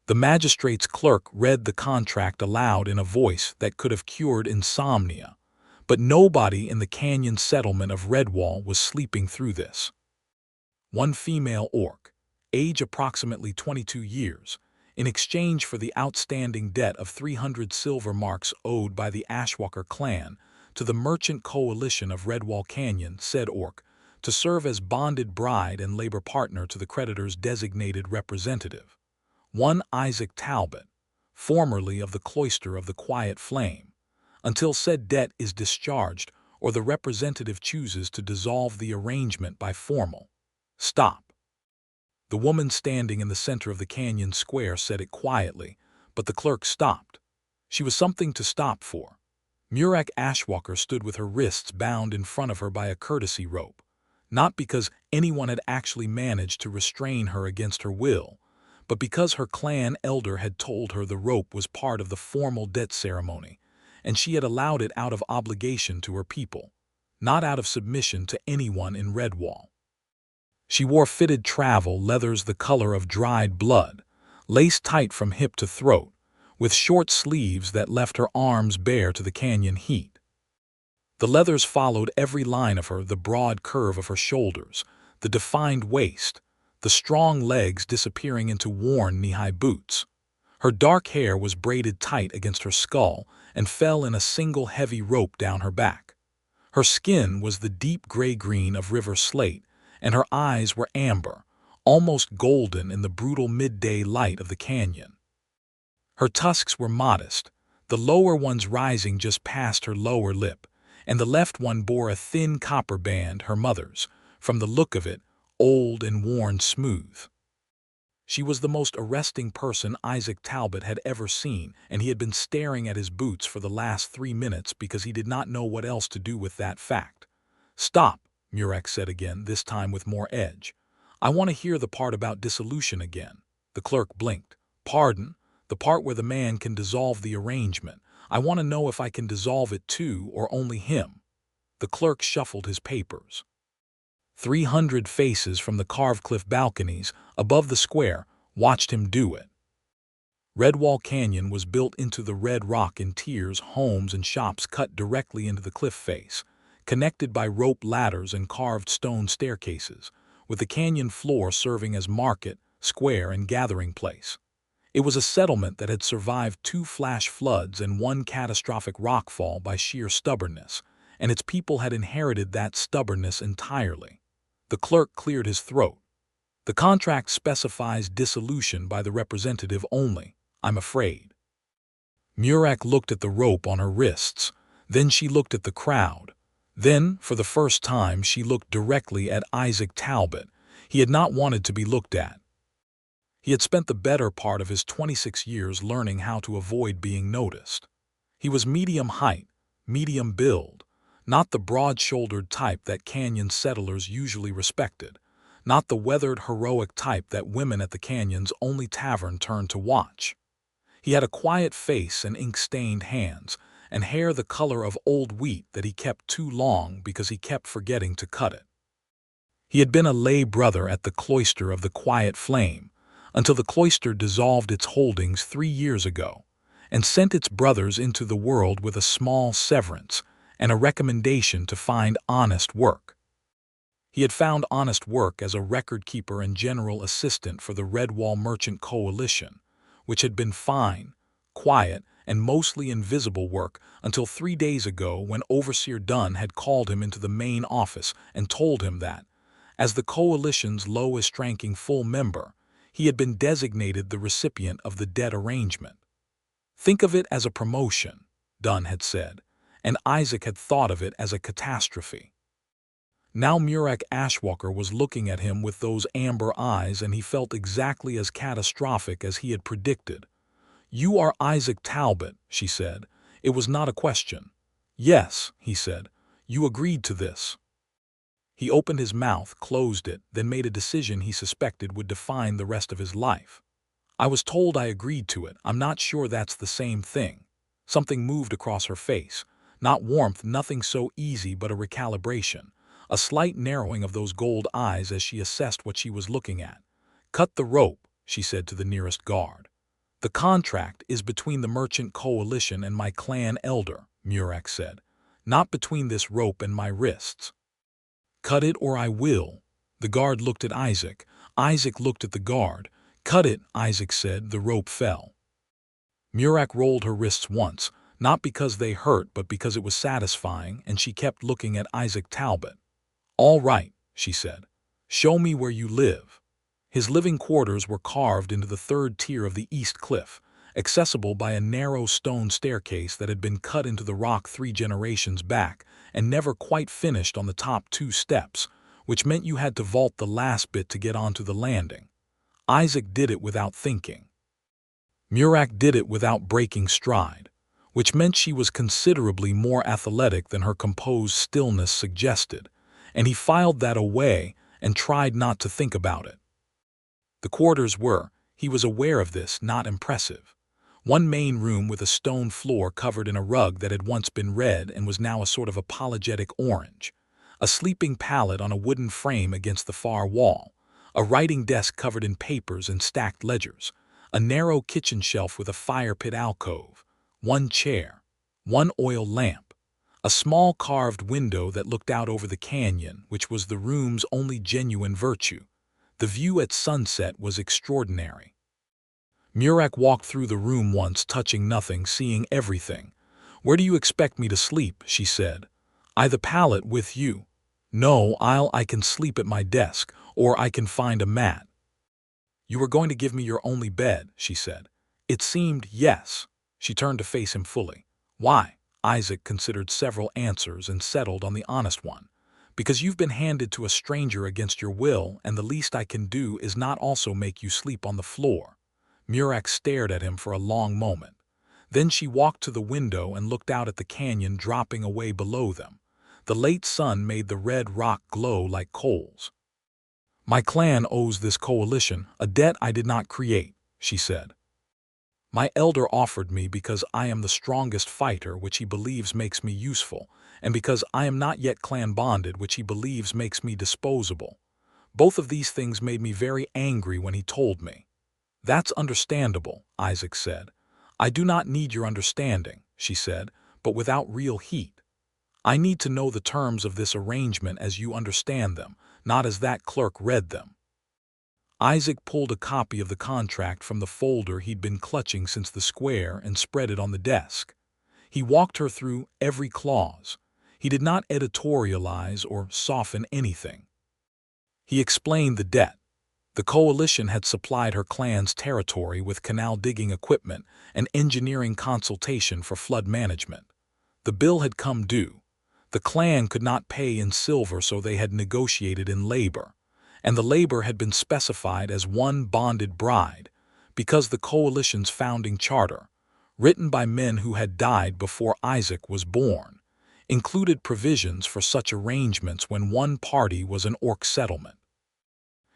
The magistrate's clerk read the contract aloud in a voice that could have cured insomnia, but nobody in the canyon settlement of Redwall was sleeping through this. One female orc, age approximately 22 years, in exchange for the outstanding debt of 300 silver marks owed by the Ashwalker clan to the merchant coalition of Redwall Canyon, said orc, to serve as bonded bride and labor partner to the creditor's designated representative. One Isaac Talbot, formerly of the cloister of the Quiet Flame, until said debt is discharged or the representative chooses to dissolve the arrangement by formal. Stop. The woman standing in the center of the canyon square said it quietly, but the clerk stopped. She was something to stop for. Murak Ashwalker stood with her wrists bound in front of her by a courtesy rope, not because anyone had actually managed to restrain her against her will, but because her clan elder had told her the rope was part of the formal debt ceremony, and she had allowed it out of obligation to her people, not out of submission to anyone in Redwall. She wore fitted travel leathers the color of dried blood, laced tight from hip to throat, with short sleeves that left her arms bare to the canyon heat. The leathers followed every line of her, the broad curve of her shoulders, the defined waist, the strong legs disappearing into worn knee-high boots. Her dark hair was braided tight against her skull and fell in a single heavy rope down her back. Her skin was the deep gray-green of river slate, and her eyes were amber, almost golden in the brutal midday light of the canyon. Her tusks were modest, the lower ones rising just past her lower lip, and the left one bore a thin copper band, her mother's, from the look of it, old and worn smooth. She was the most arresting person Isaac Talbot had ever seen, and he had been staring at his boots for the last 3 minutes because he did not know what else to do with that fact. "Stop," Murak said again, this time with more edge. "I want to hear the part about dissolution again." The clerk blinked. "Pardon? The part where the man can dissolve the arrangement. I want to know if I can dissolve it too, or only him." The clerk shuffled his papers. 300 faces from the carved cliff balconies above the square watched him do it. Redwall Canyon was built into the red rock in tiers, homes and shops cut directly into the cliff face, connected by rope ladders and carved stone staircases, with the canyon floor serving as market, square, and gathering place. It was a settlement that had survived 2 flash floods and 1 catastrophic rockfall by sheer stubbornness, and its people had inherited that stubbornness entirely. The clerk cleared his throat. "The contract specifies dissolution by the representative only, I'm afraid." Murak looked at the rope on her wrists. Then she looked at the crowd. Then, for the first time, she looked directly at Isaac Talbot. He had not wanted to be looked at. He had spent the better part of his 26 years learning how to avoid being noticed. He was medium height, medium build, not the broad-shouldered type that canyon settlers usually respected, not the weathered, heroic type that women at the canyon's only tavern turned to watch. He had a quiet face and ink-stained hands, and hair the color of old wheat that he kept too long because he kept forgetting to cut it. He had been a lay brother at the cloister of the Quiet Flame, until the cloister dissolved its holdings 3 years ago, and sent its brothers into the world with a small severance and a recommendation to find honest work. He had found honest work as a record-keeper and general assistant for the Redwall Merchant Coalition, which had been fine, quiet, and mostly invisible work until 3 days ago when Overseer Dunn had called him into the main office and told him that, as the coalition's lowest-ranking full member, he had been designated the recipient of the debt arrangement. "Think of it as a promotion," Dunn had said, and Isaac had thought of it as a catastrophe. Now Murak Ashwalker was looking at him with those amber eyes, and he felt exactly as catastrophic as he had predicted. "You are Isaac Talbot," she said. It was not a question. "Yes," he said. "You agreed to this." He opened his mouth, closed it, then made a decision he suspected would define the rest of his life. "I was told I agreed to it. I'm not sure that's the same thing." Something moved across her face. Not warmth, nothing so easy, but a recalibration. A slight narrowing of those gold eyes as she assessed what she was looking at. "Cut the rope," she said to the nearest guard. The contract is between the merchant coalition and my clan elder, Murak said, not between this rope and my wrists. Cut it or I will. The guard looked at Isaac. Isaac looked at the guard. Cut it, Isaac said. The rope fell. Murak rolled her wrists once, not because they hurt but because it was satisfying, and she kept looking at Isaac Talbot. All right, she said. Show me where you live. His living quarters were carved into the third tier of the east cliff, accessible by a narrow stone staircase that had been cut into the rock 3 generations back and never quite finished on the top 2 steps, which meant you had to vault the last bit to get onto the landing. Isaac did it without thinking. Murak did it without breaking stride, which meant she was considerably more athletic than her composed stillness suggested, and he filed that away and tried not to think about it. The quarters were, he was aware of this, not impressive. One main room with a stone floor covered in a rug that had once been red and was now a sort of apologetic orange, a sleeping pallet on a wooden frame against the far wall, a writing desk covered in papers and stacked ledgers, a narrow kitchen shelf with a fire pit alcove, one chair, one oil lamp, a small carved window that looked out over the canyon, which was the room's only genuine virtue. The view at sunset was extraordinary. Murak walked through the room once, touching nothing, seeing everything. Where do you expect me to sleep? She said. I the pallet with you. No, I can sleep at my desk, or I can find a mat. You were going to give me your only bed, she said. It seemed, yes. She turned to face him fully. Why? Isaac considered several answers and settled on the honest one. Because you've been handed to a stranger against your will, and the least I can do is not also make you sleep on the floor. Murak stared at him for a long moment. Then she walked to the window and looked out at the canyon dropping away below them. The late sun made the red rock glow like coals. My clan owes this coalition a debt I did not create, she said. My elder offered me because I am the strongest fighter, which he believes makes me useful, and because I am not yet clan bonded, which he believes makes me disposable. Both of these things made me very angry when he told me. That's understandable, Isaac said. I do not need your understanding, she said, but without real heat. I need to know the terms of this arrangement as you understand them, not as that clerk read them. Isaac pulled a copy of the contract from the folder he'd been clutching since the square and spread it on the desk. He walked her through every clause. He did not editorialize or soften anything. He explained the debt. The coalition had supplied her clan's territory with canal digging equipment and engineering consultation for flood management. The bill had come due. The clan could not pay in silver, so they had negotiated in labor, and the labor had been specified as one bonded bride, because the coalition's founding charter, written by men who had died before Isaac was born, included provisions for such arrangements when one party was an orc settlement.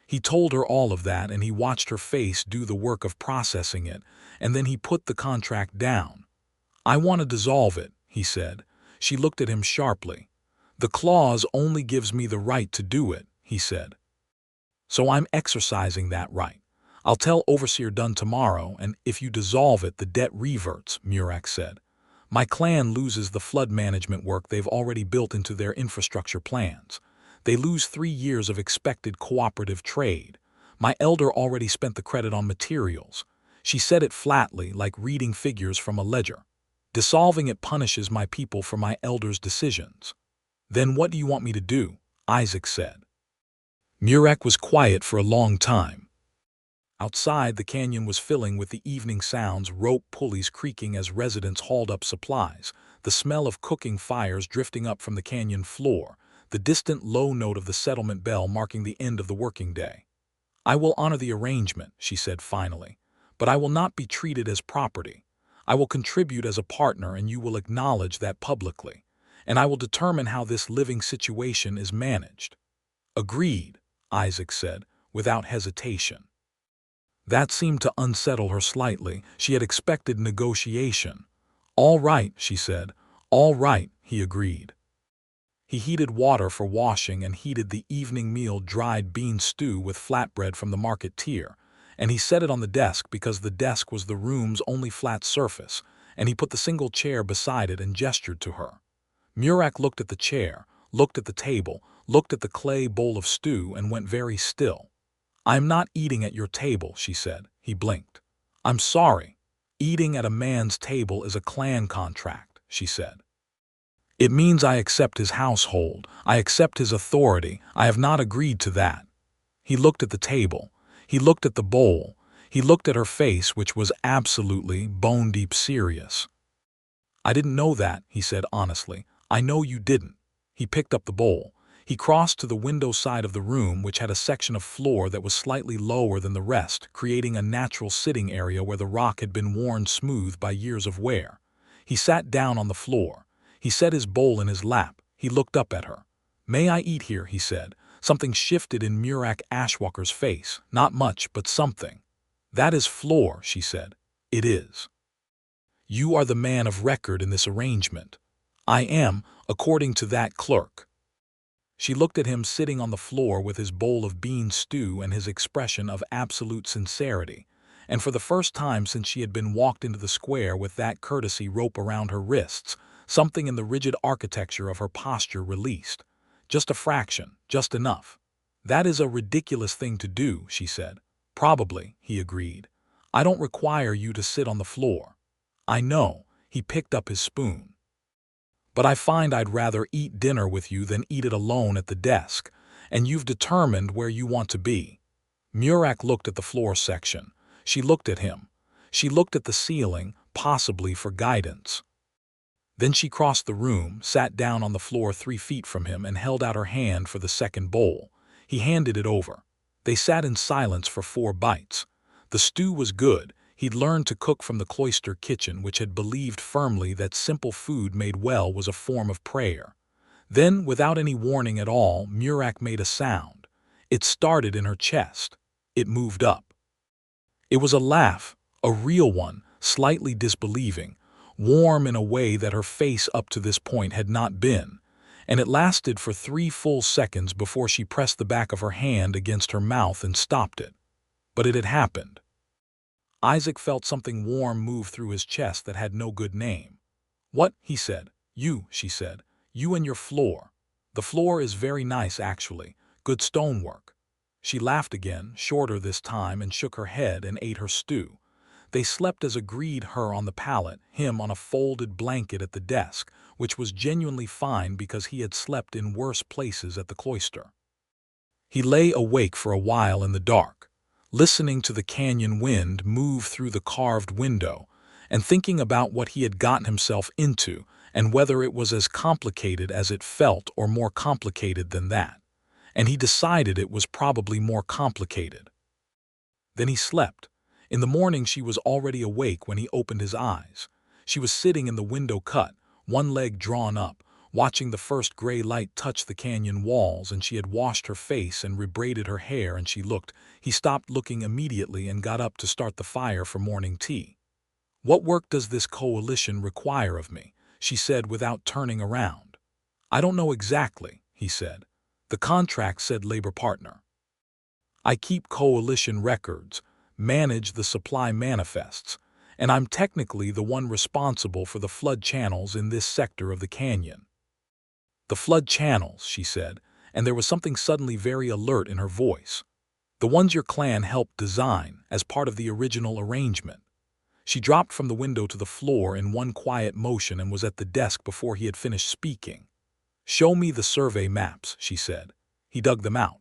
He told her all of that, and he watched her face do the work of processing it, and then he put the contract down. I want to dissolve it, he said. She looked at him sharply. The clause only gives me the right to do it, he said. So I'm exercising that right. I'll tell Overseer Dunn tomorrow, and if you dissolve it, the debt reverts, Murak said. My clan loses the flood management work they've already built into their infrastructure plans. They lose 3 years of expected cooperative trade. My elder already spent the credit on materials. She said it flatly, like reading figures from a ledger. Dissolving it punishes my people for my elder's decisions. Then what do you want me to do? Isaac said. Murak was quiet for a long time. Outside, the canyon was filling with the evening sounds, rope pulleys creaking as residents hauled up supplies, the smell of cooking fires drifting up from the canyon floor, the distant low note of the settlement bell marking the end of the working day. I will honor the arrangement, she said finally, but I will not be treated as property. I will contribute as a partner, and you will acknowledge that publicly, and I will determine how this living situation is managed. Agreed, Isaac said, without hesitation. That seemed to unsettle her slightly. She had expected negotiation. All right, she said. All right, he agreed. He heated water for washing and heated the evening meal, dried bean stew with flatbread from the market tier, and he set it on the desk because the desk was the room's only flat surface, and he put the single chair beside it and gestured to her. Murak looked at the chair, looked at the table, looked at the clay bowl of stew, and went very still. "I'm not eating at your table," she said. He blinked. "I'm sorry. Eating at a man's table is a clan contract," she said. "It means I accept his household, I accept his authority, I have not agreed to that." He looked at the table. He looked at the bowl. He looked at her face, which was absolutely bone-deep serious. "I didn't know that," he said honestly. "I know you didn't." He picked up the bowl. He crossed to the window side of the room, which had a section of floor that was slightly lower than the rest, creating a natural sitting area where the rock had been worn smooth by years of wear. He sat down on the floor. He set his bowl in his lap. He looked up at her. "May I eat here?" he said. Something shifted in Murak Ashwalker's face. Not much, but something. "That is floor," she said. "It is. You are the man of record in this arrangement." "I am, according to that clerk." She looked at him sitting on the floor with his bowl of bean stew and his expression of absolute sincerity, and for the first time since she had been walked into the square with that courtesy rope around her wrists, something in the rigid architecture of her posture released. "Just a fraction, just enough." "That is a ridiculous thing to do," she said. "Probably," he agreed. "I don't require you to sit on the floor." "I know." He picked up his spoon. "But I find I'd rather eat dinner with you than eat it alone at the desk, and you've determined where you want to be." Murak looked at the floor section. She looked at him. She looked at the ceiling, possibly for guidance. Then she crossed the room, sat down on the floor 3 feet from him, and held out her hand for the second bowl. He handed it over. They sat in silence for 4 bites. The stew was good. He'd learned to cook from the cloister kitchen, which had believed firmly that simple food made well was a form of prayer. Then, without any warning at all, Murak made a sound. It started in her chest. It moved up. It was a laugh, a real one, slightly disbelieving, warm in a way that her face up to this point had not been, and it lasted for 3 full seconds before she pressed the back of her hand against her mouth and stopped it. But it had happened. Isaac felt something warm move through his chest that had no good name. "What?" he said. "You," she said. "You and your floor. The floor is very nice, actually. Good stonework." She laughed again, shorter this time, and shook her head and ate her stew. They slept as agreed, her on the pallet, him on a folded blanket at the desk, which was genuinely fine because he had slept in worse places at the cloister. He lay awake for a while in the dark, listening to the canyon wind move through the carved window, and thinking about what he had gotten himself into and whether it was as complicated as it felt or more complicated than that. And he decided it was probably more complicated. Then he slept. In the morning she was already awake when he opened his eyes. She was sitting in the window cut, one leg drawn up, watching the first gray light touch the canyon walls, and she had washed her face and rebraided her hair, and she looked. He stopped looking immediately and got up to start the fire for morning tea. "What work does this coalition require of me?" she said without turning around. "I don't know exactly," he said. "The contract said labor partner. I keep coalition records, manage the supply manifests, and I'm technically the one responsible for the flood channels in this sector of the canyon." "The flood channels," she said, and there was something suddenly very alert in her voice. "The ones your clan helped design as part of the original arrangement." She dropped from the window to the floor in one quiet motion and was at the desk before he had finished speaking. "Show me the survey maps," she said. He dug them out.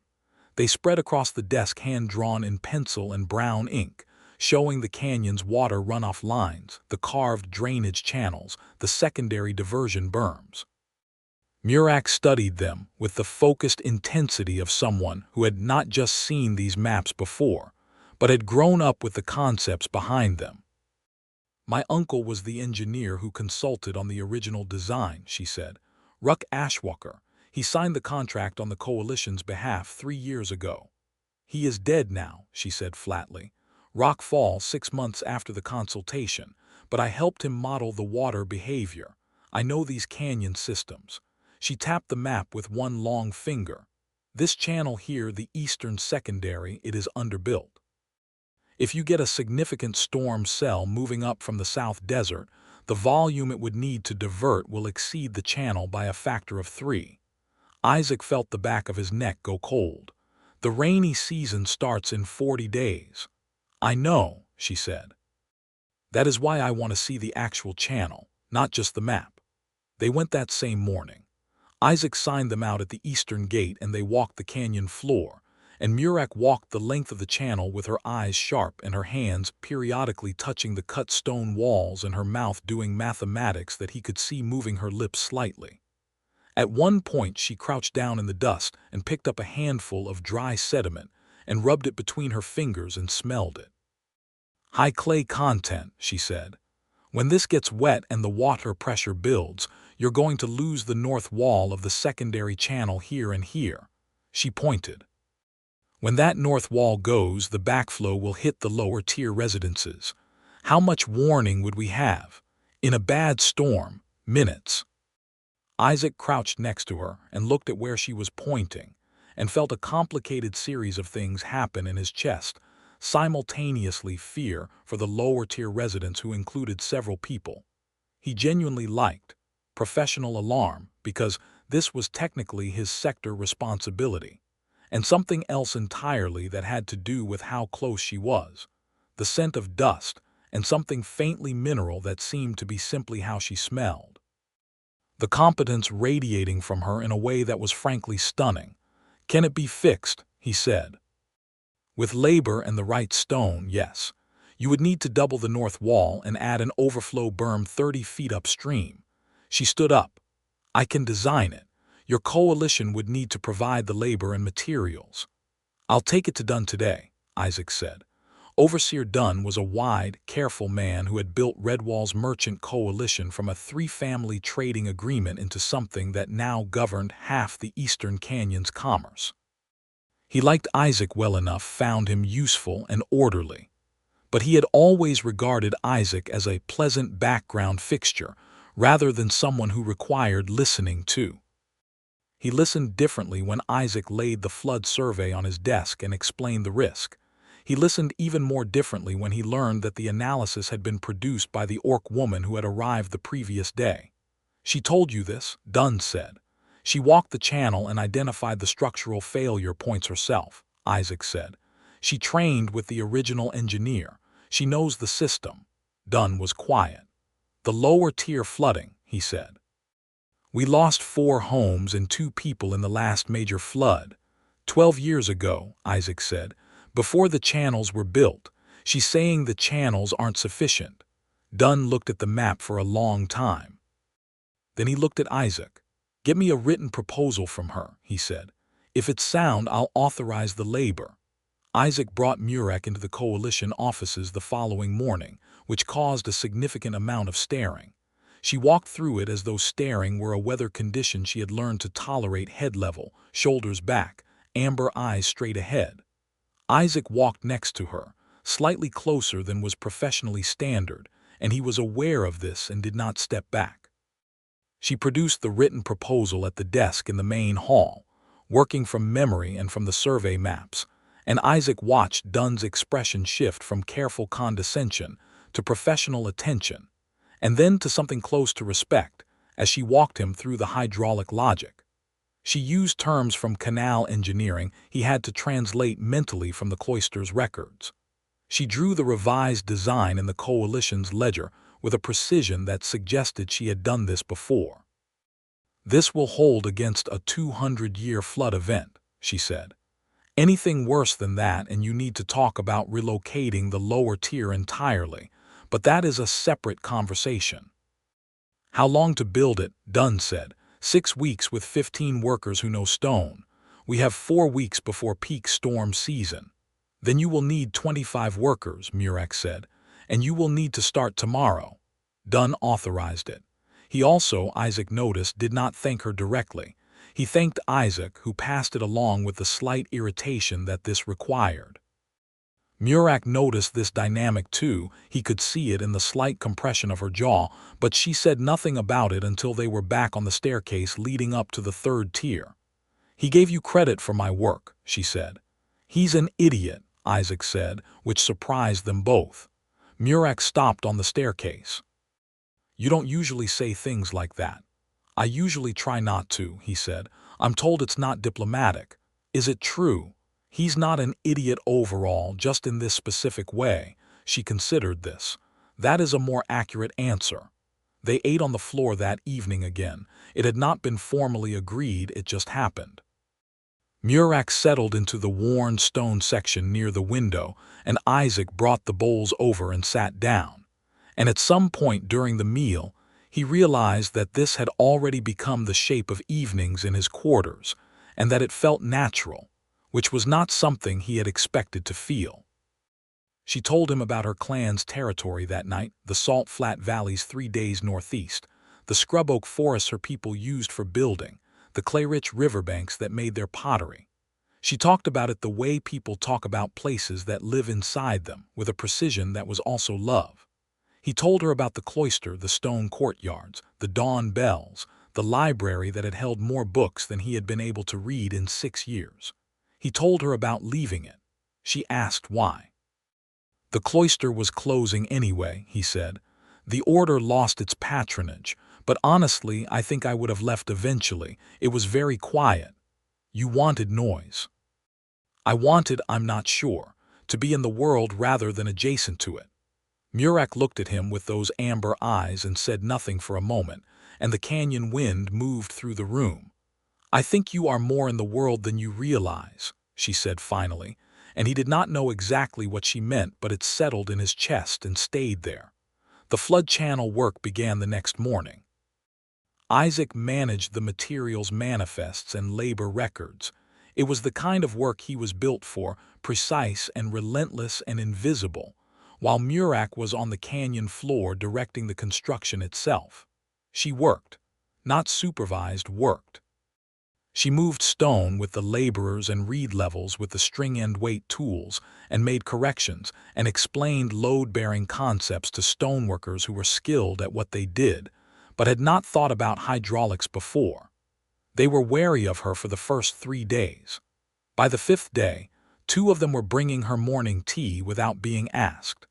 They spread across the desk, hand-drawn in pencil and brown ink, showing the canyon's water runoff lines, the carved drainage channels, the secondary diversion berms. Murak studied them with the focused intensity of someone who had not just seen these maps before, but had grown up with the concepts behind them. "My uncle was the engineer who consulted on the original design," she said. "Murak Ashwalker. He signed the contract on the coalition's behalf 3 years ago. He is dead now," she said flatly. "Rock fall 6 months after the consultation, but I helped him model the water behavior. I know these canyon systems." She tapped the map with one long finger. "This channel here, the eastern secondary, it is underbuilt. If you get a significant storm cell moving up from the South Desert, the volume it would need to divert will exceed the channel by a factor of 3. Isaac felt the back of his neck go cold. The rainy season starts in 40 days. I know, she said. That is why I want to see the actual channel, not just the map. They went that same morning. Isaac signed them out at the eastern gate and they walked the canyon floor, and Murak walked the length of the channel with her eyes sharp and her hands periodically touching the cut stone walls and her mouth doing mathematics that he could see moving her lips slightly. At one point she crouched down in the dust and picked up a handful of dry sediment and rubbed it between her fingers and smelled it. High clay content, she said. When this gets wet and the water pressure builds, you're going to lose the north wall of the secondary channel here and here. She pointed. When that north wall goes, the backflow will hit the lower tier residences. How much warning would we have? In a bad storm, minutes. Isaac crouched next to her and looked at where she was pointing and felt a complicated series of things happen in his chest. Simultaneously fear for the lower-tier residents who included several people he genuinely liked, professional alarm because this was technically his sector responsibility, and something else entirely that had to do with how close she was, the scent of dust, and something faintly mineral that seemed to be simply how she smelled. The competence radiating from her in a way that was frankly stunning. Can it be fixed? He said. With labor and the right stone, yes. You would need to double the north wall and add an overflow berm 30 feet upstream. She stood up. I can design it. Your coalition would need to provide the labor and materials. I'll take it to Dunn today, Isaac said. Overseer Dunn was a wide, careful man who had built Redwall's merchant coalition from a 3-family trading agreement into something that now governed half the Eastern Canyon's commerce. He liked Isaac well enough, found him useful and orderly. But he had always regarded Isaac as a pleasant background fixture, rather than someone who required listening to. He listened differently when Isaac laid the flood survey on his desk and explained the risk. He listened even more differently when he learned that the analysis had been produced by the orc woman who had arrived the previous day. She told you this, Dunn said. She walked the channel and identified the structural failure points herself, Isaac said. She trained with the original engineer. She knows the system. Dunn was quiet. The lower tier flooding, he said. We lost 4 homes and 2 people in the last major flood. 12 years ago, Isaac said, before the channels were built. She's saying the channels aren't sufficient. Dunn looked at the map for a long time. Then he looked at Isaac. Get me a written proposal from her, he said. If it's sound, I'll authorize the labor. Isaac brought Murak into the coalition offices the following morning, which caused a significant amount of staring. She walked through it as though staring were a weather condition she had learned to tolerate, head level, shoulders back, amber eyes straight ahead. Isaac walked next to her, slightly closer than was professionally standard, and he was aware of this and did not step back. She produced the written proposal at the desk in the main hall, working from memory and from the survey maps, and Isaac watched Dunn's expression shift from careful condescension to professional attention, and then to something close to respect, as she walked him through the hydraulic logic. She used terms from canal engineering he had to translate mentally from the cloister's records. She drew the revised design in the coalition's ledger with a precision that suggested she had done this before. This will hold against a 200-year flood event, she said. Anything worse than that and you need to talk about relocating the lower tier entirely, but that is a separate conversation. How long to build it, Dunn said. 6 weeks with 15 workers who know stone. We have 4 weeks before peak storm season. Then you will need 25 workers, Murak said, and you will need to start tomorrow. Dunn authorized it. He also, Isaac noticed, did not thank her directly. He thanked Isaac, who passed it along with the slight irritation that this required. Murak noticed this dynamic too. He could see it in the slight compression of her jaw, but she said nothing about it until they were back on the staircase leading up to the 3rd tier. He gave you credit for my work, she said. He's an idiot, Isaac said, which surprised them both. Murak stopped on the staircase. "You don't usually say things like that." "I usually try not to," he said. "I'm told it's not diplomatic." "Is it true?" "He's not an idiot overall, just in this specific way." She considered this. "That is a more accurate answer." They ate on the floor that evening again. It had not been formally agreed, it just happened. Murak settled into the worn stone section near the window, and Isaac brought the bowls over and sat down. And at some point during the meal, he realized that this had already become the shape of evenings in his quarters, and that it felt natural, which was not something he had expected to feel. She told him about her clan's territory that night, the Salt Flat Valley's 3 days northeast, the scrub oak forests her people used for building, the clay-rich riverbanks that made their pottery. She talked about it the way people talk about places that live inside them, with a precision that was also love. He told her about the cloister, the stone courtyards, the dawn bells, the library that had held more books than he had been able to read in 6 years. He told her about leaving it. She asked why. "The cloister was closing anyway," he said. "The order lost its patronage, but honestly, I think I would have left eventually. It was very quiet." "You wanted noise." I'm not sure, to be in the world rather than adjacent to it." Murak looked at him with those amber eyes and said nothing for a moment, and the canyon wind moved through the room. "I think you are more in the world than you realize," she said finally, and he did not know exactly what she meant, but it settled in his chest and stayed there. The flood channel work began the next morning. Isaac managed the materials manifests and labor records. It was the kind of work he was built for, precise and relentless and invisible, while Murak was on the canyon floor directing the construction itself. She worked, not supervised, worked. She moved stone with the laborers and reed levels with the string-end weight tools, and made corrections and explained load-bearing concepts to stoneworkers who were skilled at what they did, but had not thought about hydraulics before. They were wary of her for the first 3 days. By the 5th day, 2 of them were bringing her morning tea without being asked.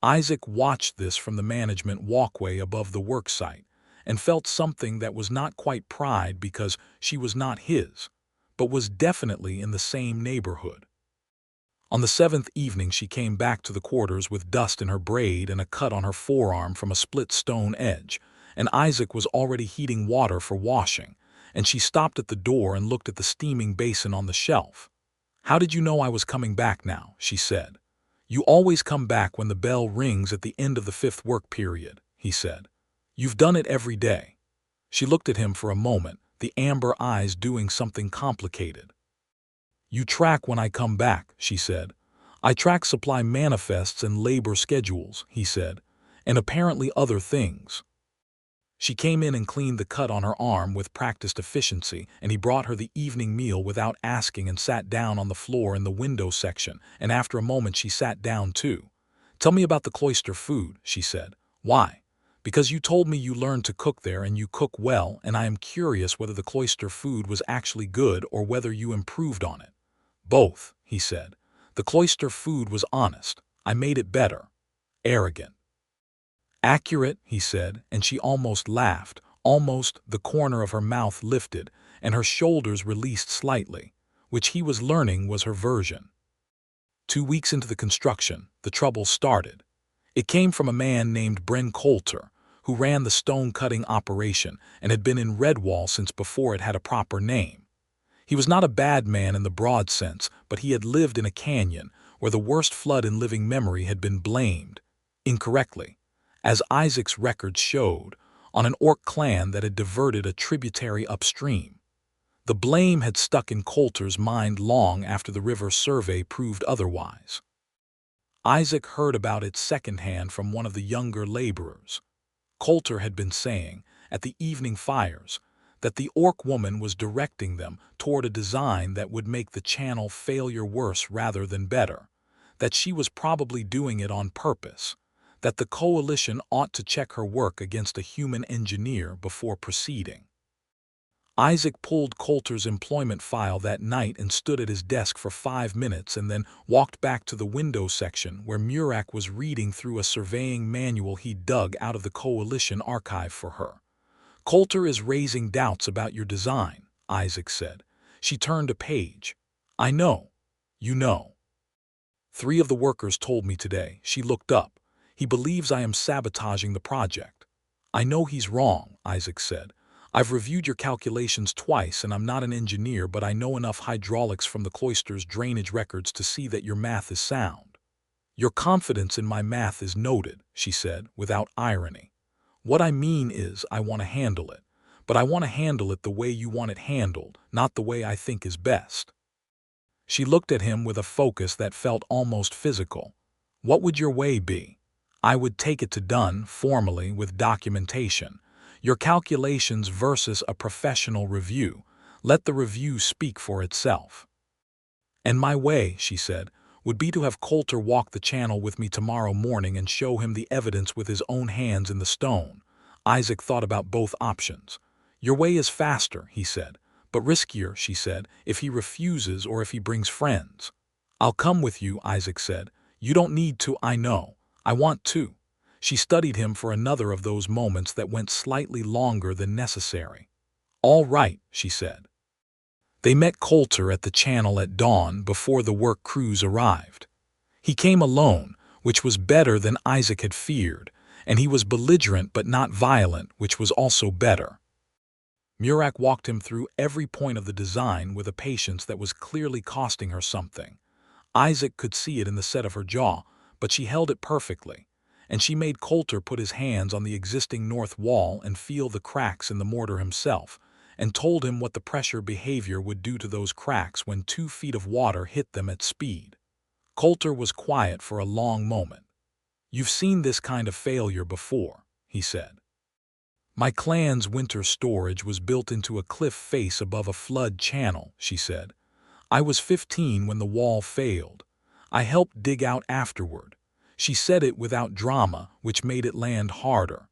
Isaac watched this from the management walkway above the worksite, and felt something that was not quite pride because she was not his, but was definitely in the same neighborhood. On the 7th evening she came back to the quarters with dust in her braid and a cut on her forearm from a split stone edge, and Isaac was already heating water for washing, and she stopped at the door and looked at the steaming basin on the shelf. "How did you know I was coming back now?" she said. "You always come back when the bell rings at the end of the 5th work period," he said. "You've done it every day." She looked at him for a moment, the amber eyes doing something complicated. "You track when I come back," she said. "I track supply manifests and labor schedules," he said, "and apparently other things." She came in and cleaned the cut on her arm with practiced efficiency, and he brought her the evening meal without asking and sat down on the floor in the window section, and after a moment she sat down too. "Tell me about the cloister food," she said. "Why?" "Because you told me you learned to cook there and you cook well, and I am curious whether the cloister food was actually good or whether you improved on it." "Both," he said. "The cloister food was honest. I made it better. Arrogant." "Accurate," he said, and she almost laughed, almost. The corner of her mouth lifted, and her shoulders released slightly, which he was learning was her version. 2 weeks into the construction, the trouble started. It came from a man named Bren Coulter, who ran the stone-cutting operation and had been in Redwall since before it had a proper name. He was not a bad man in the broad sense, but he had lived in a canyon where the worst flood in living memory had been blamed, incorrectly, as Isaac's records showed, on an orc clan that had diverted a tributary upstream. The blame had stuck in Coulter's mind long after the river survey proved otherwise. Isaac heard about it secondhand from one of the younger laborers. Coulter had been saying, at the evening fires, that the orc woman was directing them toward a design that would make the channel failure worse rather than better, that she was probably doing it on purpose, that the coalition ought to check her work against a human engineer before proceeding. Isaac pulled Coulter's employment file that night and stood at his desk for 5 minutes and then walked back to the window section where Murak was reading through a surveying manual he dug out of the Coalition archive for her. "Coulter is raising doubts about your design," Isaac said. She turned a page. "I know. You know. 3 of the workers told me today." She looked up. "He believes I am sabotaging the project." "I know he's wrong," Isaac said. "I've reviewed your calculations twice and I'm not an engineer, but I know enough hydraulics from the cloister's drainage records to see that your math is sound." "Your confidence in my math is noted," she said, without irony. "What I mean is I want to handle it, but I want to handle it the way you want it handled, not the way I think is best." She looked at him with a focus that felt almost physical. "What would your way be?" "I would take it to Dunn, formally, with documentation. Your calculations versus a professional review. Let the review speak for itself." "And my way," she said, "would be to have Coulter walk the channel with me tomorrow morning and show him the evidence with his own hands in the stone." Isaac thought about both options. "Your way is faster," he said, "but riskier," she said, "if he refuses or if he brings friends." "I'll come with you," Isaac said. "You don't need to, I know. I want to." She studied him for another of those moments that went slightly longer than necessary. "All right," she said. They met Coulter at the channel at dawn before the work crews arrived. He came alone, which was better than Isaac had feared, and he was belligerent but not violent, which was also better. Murak walked him through every point of the design with a patience that was clearly costing her something. Isaac could see it in the set of her jaw, but she held it perfectly, and she made Coulter put his hands on the existing north wall and feel the cracks in the mortar himself, and told him what the pressure behavior would do to those cracks when 2 feet of water hit them at speed. Coulter was quiet for a long moment. "You've seen this kind of failure before," he said. "My clan's winter storage was built into a cliff face above a flood channel," she said. "I was 15 when the wall failed. I helped dig out afterward." She said it without drama, which made it land harder.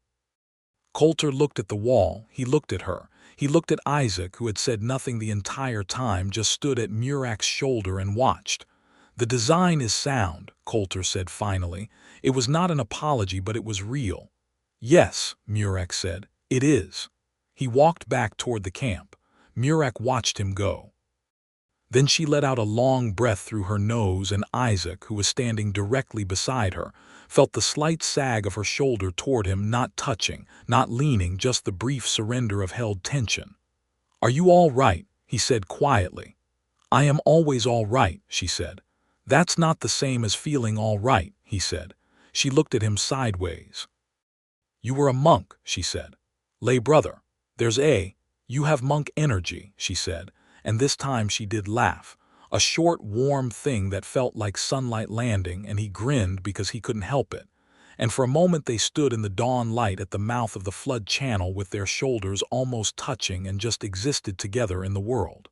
Coulter looked at the wall, he looked at her, he looked at Isaac, who had said nothing the entire time, just stood at Murak's shoulder and watched. "The design is sound," Coulter said finally. It was not an apology, but it was real. "Yes," Murak said, "it is." He walked back toward the camp. Murak watched him go. Then she let out a long breath through her nose, and Isaac, who was standing directly beside her, felt the slight sag of her shoulder toward him, not touching, not leaning, just the brief surrender of held tension. "Are you all right?" he said quietly. "I am always all right," she said. "That's not the same as feeling all right," he said. She looked at him sideways. "You were a monk," she said. "Lay brother. You have monk energy," she said. And this time she did laugh, a short, warm thing that felt like sunlight landing, and he grinned because he couldn't help it. And for a moment they stood in the dawn light at the mouth of the flood channel with their shoulders almost touching and just existed together in the world.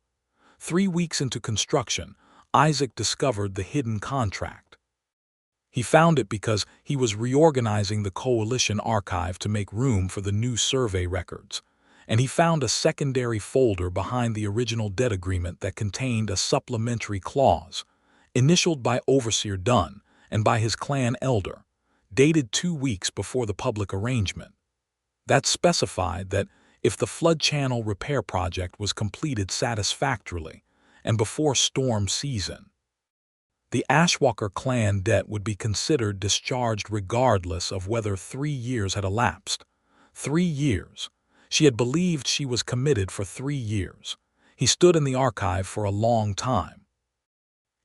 3 weeks into construction, Isaac discovered the hidden contract. He found it because he was reorganizing the Coalition archive to make room for the new survey records. And he found a secondary folder behind the original debt agreement that contained a supplementary clause, initialed by Overseer Dunn and by his clan elder, dated 2 weeks before the public arrangement. That specified that if the flood channel repair project was completed satisfactorily and before storm season, the Ashwalker clan debt would be considered discharged regardless of whether 3 years had elapsed. 3 years. She had believed she was committed for 3 years. He stood in the archive for a long time.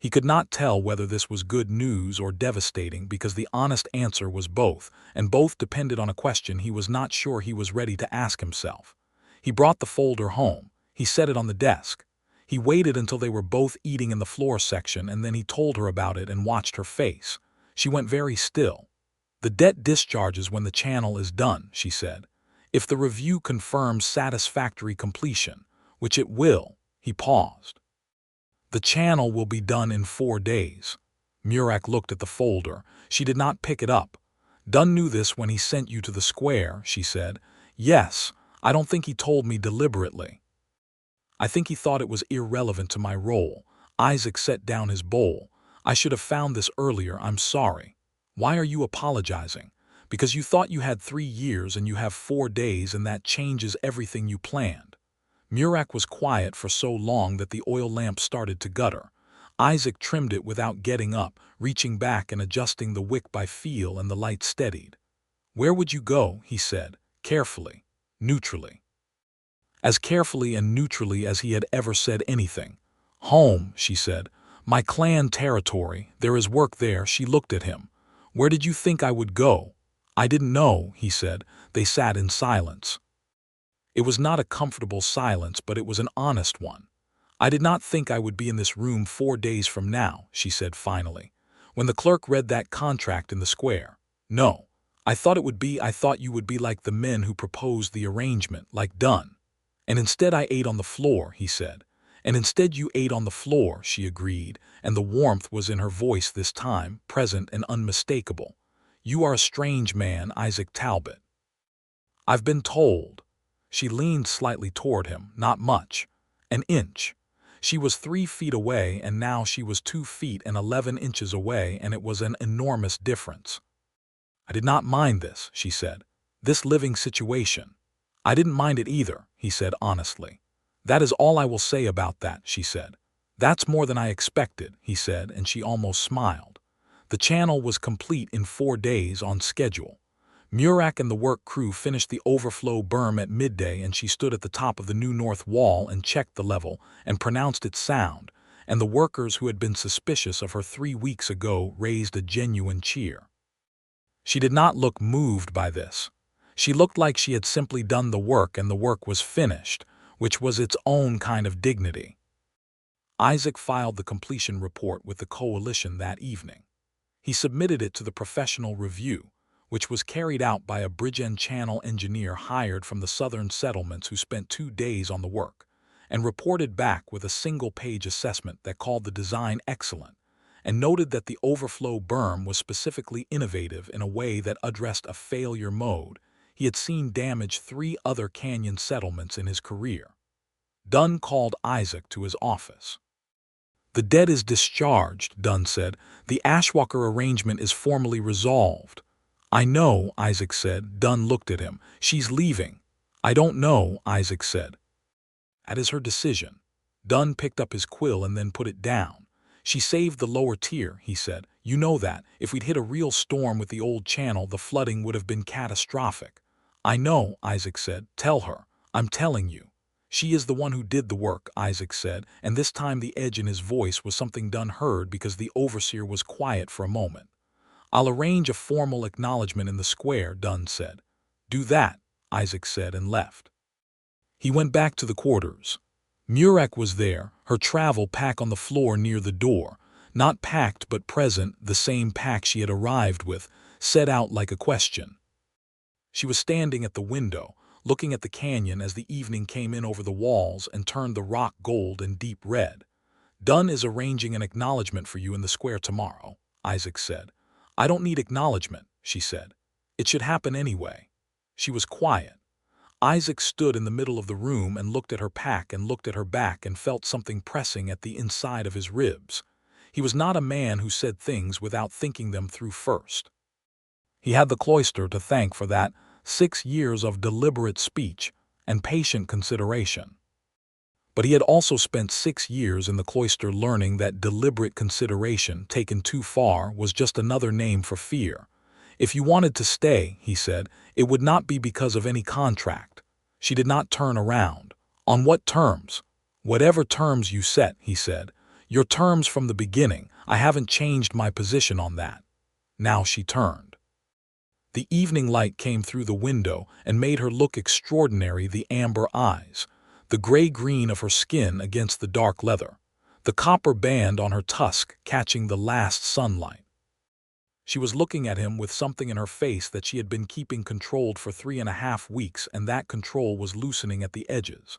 He could not tell whether this was good news or devastating because the honest answer was both, and both depended on a question he was not sure he was ready to ask himself. He brought the folder home. He set it on the desk. He waited until they were both eating in the floor section, and then he told her about it and watched her face. She went very still. "The debt discharges when the channel is done," she said. "If the review confirms satisfactory completion, which it will," he paused. "The channel will be done in 4 days." Murak looked at the folder. She did not pick it up. "Dunn knew this when he sent you to the square," she said. "Yes, I don't think he told me deliberately." I think he thought it was irrelevant to my role. Isaac set down his bowl. I should have found this earlier, I'm sorry. Why are you apologizing? Because you thought you had 3 years and you have 4 days, and that changes everything you planned. Murak was quiet for so long that the oil lamp started to gutter. Isaac trimmed it without getting up, reaching back and adjusting the wick by feel, and the light steadied. Where would you go? He said, carefully, neutrally. As carefully and neutrally as he had ever said anything. Home, she said. My clan territory, there is work there. She looked at him. Where did you think I would go? I didn't know, he said. They sat in silence. It was not a comfortable silence, but it was an honest one. I did not think I would be in this room 4 days from now, she said finally, when the clerk read that contract in the square. No, I thought you would be like the men who proposed the arrangement, like Dunn. And instead I ate on the floor, he said. And instead you ate on the floor, she agreed, and the warmth was in her voice this time, present and unmistakable. You are a strange man, Isaac Talbot. I've been told. She leaned slightly toward him, not much. An inch. She was 3 feet away, and now she was 2 feet and 11 inches away, and it was an enormous difference. I did not mind this, she said. This living situation. I didn't mind it either, he said honestly. That is all I will say about that, she said. That's more than I expected, he said, and she almost smiled. The channel was complete in 4 days on schedule. Murak and the work crew finished the overflow berm at midday, and she stood at the top of the new north wall and checked the level and pronounced it sound, and the workers who had been suspicious of her 3 weeks ago raised a genuine cheer. She did not look moved by this. She looked like she had simply done the work and the work was finished, which was its own kind of dignity. Isaac filed the completion report with the coalition that evening. He submitted it to the professional review, which was carried out by a bridge and channel engineer hired from the southern settlements who spent 2 days on the work, and reported back with a single-page assessment that called the design excellent, and noted that the overflow berm was specifically innovative in a way that addressed a failure mode he had seen damage 3 other canyon settlements in his career. Dunn called Isaac to his office. The debt is discharged, Dunn said. The Ashwalker arrangement is formally resolved. I know, Isaac said. Dunn looked at him. She's leaving. I don't know, Isaac said. That is her decision. Dunn picked up his quill and then put it down. She saved the lower tier, he said. You know that. If we'd hit a real storm with the old channel, the flooding would have been catastrophic. I know, Isaac said. Tell her. I'm telling you. She is the one who did the work, Isaac said, and this time the edge in his voice was something Dunn heard because the overseer was quiet for a moment. I'll arrange a formal acknowledgement in the square, Dunn said. Do that, Isaac said, and left. He went back to the quarters. Murak was there, her travel pack on the floor near the door. Not packed but present, the same pack she had arrived with, set out like a question. She was standing at the window, looking at the canyon as the evening came in over the walls and turned the rock gold and deep red. Dunn is arranging an acknowledgement for you in the square tomorrow, Isaac said. I don't need acknowledgement, she said. It should happen anyway. She was quiet. Isaac stood in the middle of the room and looked at her pack and looked at her back and felt something pressing at the inside of his ribs. He was not a man who said things without thinking them through first. He had the cloister to thank for that 6 years of deliberate speech and patient consideration. But he had also spent 6 years in the cloister learning that deliberate consideration taken too far was just another name for fear. If you wanted to stay, he said, it would not be because of any contract. She did not turn around. On what terms? Whatever terms you set, he said. Your terms from the beginning. I haven't changed my position on that. Now she turned. The evening light came through the window and made her look extraordinary, the amber eyes, the gray-green of her skin against the dark leather, the copper band on her tusk catching the last sunlight. She was looking at him with something in her face that she had been keeping controlled for 3.5 weeks, and that control was loosening at the edges.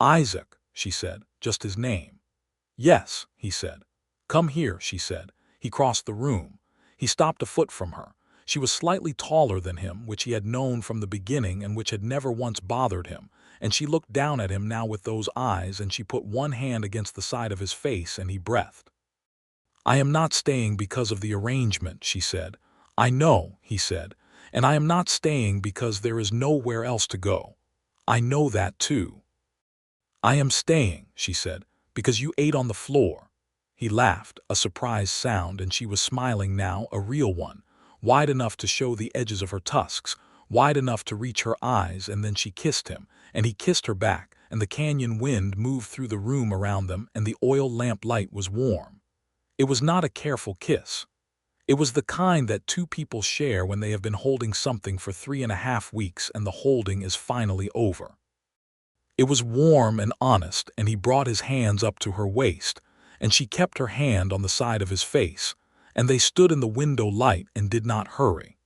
Isaac, she said, just his name. Yes, he said. Come here, she said. He crossed the room. He stopped a foot from her. She was slightly taller than him, which he had known from the beginning and which had never once bothered him, and she looked down at him now with those eyes, and she put one hand against the side of his face, and he breathed. "I am not staying because of the arrangement," she said. "I know," he said, "and I am not staying because there is nowhere else to go. I know that too." "I am staying," she said, "because you ate on the floor." He laughed, a surprised sound, and she was smiling now, a real one, wide enough to show the edges of her tusks, wide enough to reach her eyes, and then she kissed him, and he kissed her back, and the canyon wind moved through the room around them, and the oil lamp light was warm. It was not a careful kiss. It was the kind that two people share when they have been holding something for 3.5 weeks and the holding is finally over. It was warm and honest, and he brought his hands up to her waist, and she kept her hand on the side of his face, and they stood in the window light and did not hurry.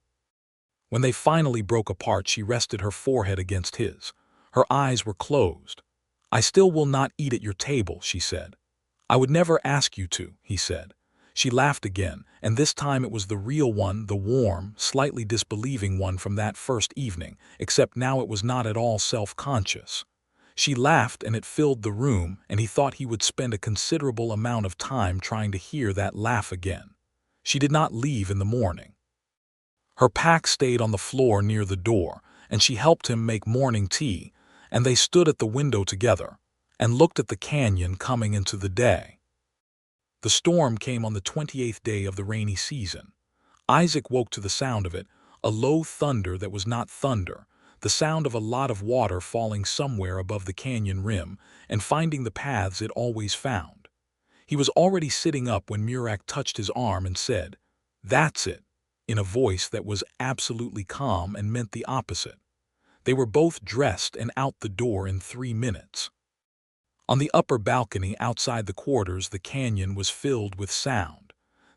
When they finally broke apart, she rested her forehead against his. Her eyes were closed. "I still will not eat at your table," she said. "I would never ask you to," he said. She laughed again, and this time it was the real one, the warm, slightly disbelieving one from that first evening, except now it was not at all self-conscious. She laughed, and it filled the room, and he thought he would spend a considerable amount of time trying to hear that laugh again. She did not leave in the morning. Her pack stayed on the floor near the door, and she helped him make morning tea, and they stood at the window together and looked at the canyon coming into the day. The storm came on the 28th day of the rainy season. Isaac woke to the sound of it, a low thunder that was not thunder, the sound of a lot of water falling somewhere above the canyon rim and finding the paths it always found. He was already sitting up when Murak touched his arm and said, "That's it," in a voice that was absolutely calm and meant the opposite. They were both dressed and out the door in 3 minutes. On the upper balcony outside the quarters, the canyon was filled with sound.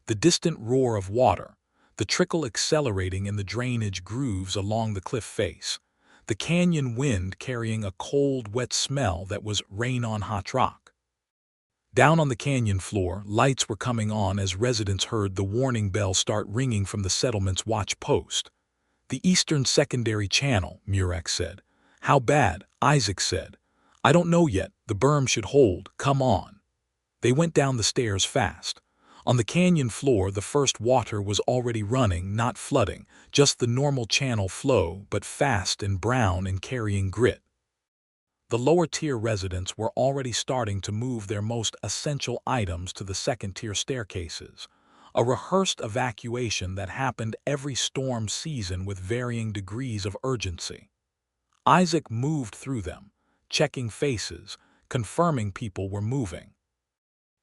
The distant roar of water, the trickle accelerating in the drainage grooves along the cliff face, the canyon wind carrying a cold, wet smell that was rain on hot rock. Down on the canyon floor, lights were coming on as residents heard the warning bell start ringing from the settlement's watch post. "The eastern secondary channel," Murak said. "How bad?" Isaac said. "I don't know yet. The berm should hold. Come on." They went down the stairs fast. On the canyon floor, the first water was already running, not flooding, just the normal channel flow, but fast and brown and carrying grit. The lower-tier residents were already starting to move their most essential items to the second-tier staircases, a rehearsed evacuation that happened every storm season with varying degrees of urgency. Isaac moved through them, checking faces, confirming people were moving.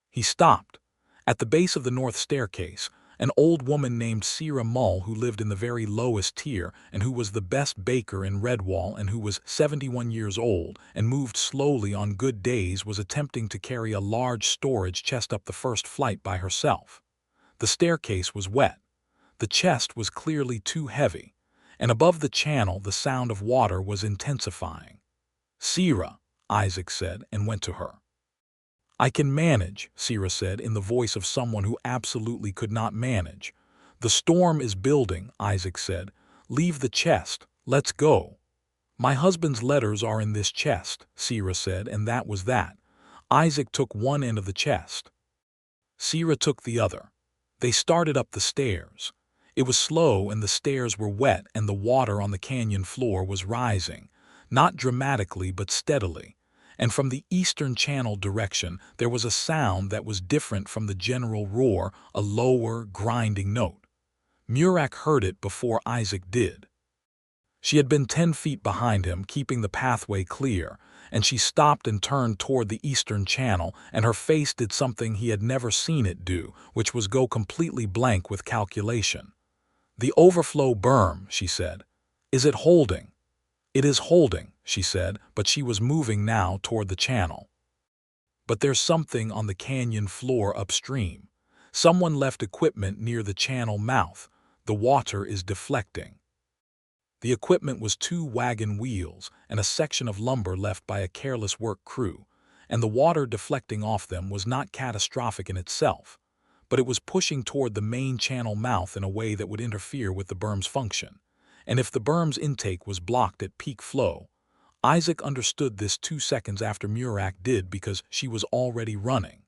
He stopped. At the base of the north staircase, an old woman named Sarah Mull, who lived in the very lowest tier and who was the best baker in Redwall and who was 71 years old and moved slowly on good days, was attempting to carry a large storage chest up the first flight by herself. The staircase was wet. The chest was clearly too heavy, and above the channel the sound of water was intensifying. "Sarah," Isaac said, and went to her. "I can manage," Sarah said in the voice of someone who absolutely could not manage. "The storm is building," Isaac said. "Leave the chest. Let's go." "My husband's letters are in this chest," Sarah said, and that was that. Isaac took one end of the chest. Sarah took the other. They started up the stairs. It was slow, and the stairs were wet, and the water on the canyon floor was rising, not dramatically but steadily. And from the eastern channel direction there was a sound that was different from the general roar, a lower, grinding note. Murak heard it before Isaac did. She had been 10 feet behind him, keeping the pathway clear, and she stopped and turned toward the eastern channel, and her face did something he had never seen it do, which was go completely blank with calculation. "The overflow berm," she said. "Is it holding?" "It is holding," she said, but she was moving now toward the channel. "But there's something on the canyon floor upstream. Someone left equipment near the channel mouth. The water is deflecting." The equipment was 2 wagon wheels and a section of lumber left by a careless work crew, and the water deflecting off them was not catastrophic in itself, but it was pushing toward the main channel mouth in a way that would interfere with the berm's function. And if the berm's intake was blocked at peak flow, Isaac understood this 2 seconds after Murak did because she was already running.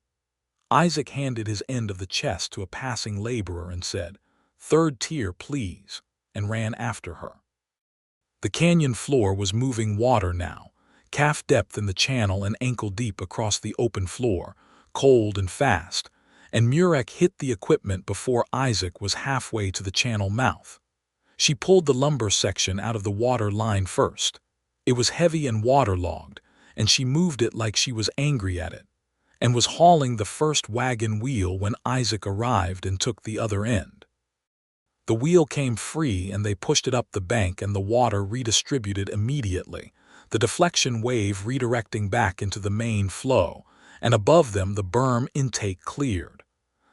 Isaac handed his end of the chest to a passing laborer and said, "Third tier, please," and ran after her. The canyon floor was moving water now, calf depth in the channel and ankle deep across the open floor, cold and fast, and Murak hit the equipment before Isaac was halfway to the channel mouth. She pulled the lumber section out of the water line first. It was heavy and waterlogged, and she moved it like she was angry at it, and was hauling the first wagon wheel when Isaac arrived and took the other end. The wheel came free and they pushed it up the bank and the water redistributed immediately, the deflection wave redirecting back into the main flow, and above them the berm intake cleared.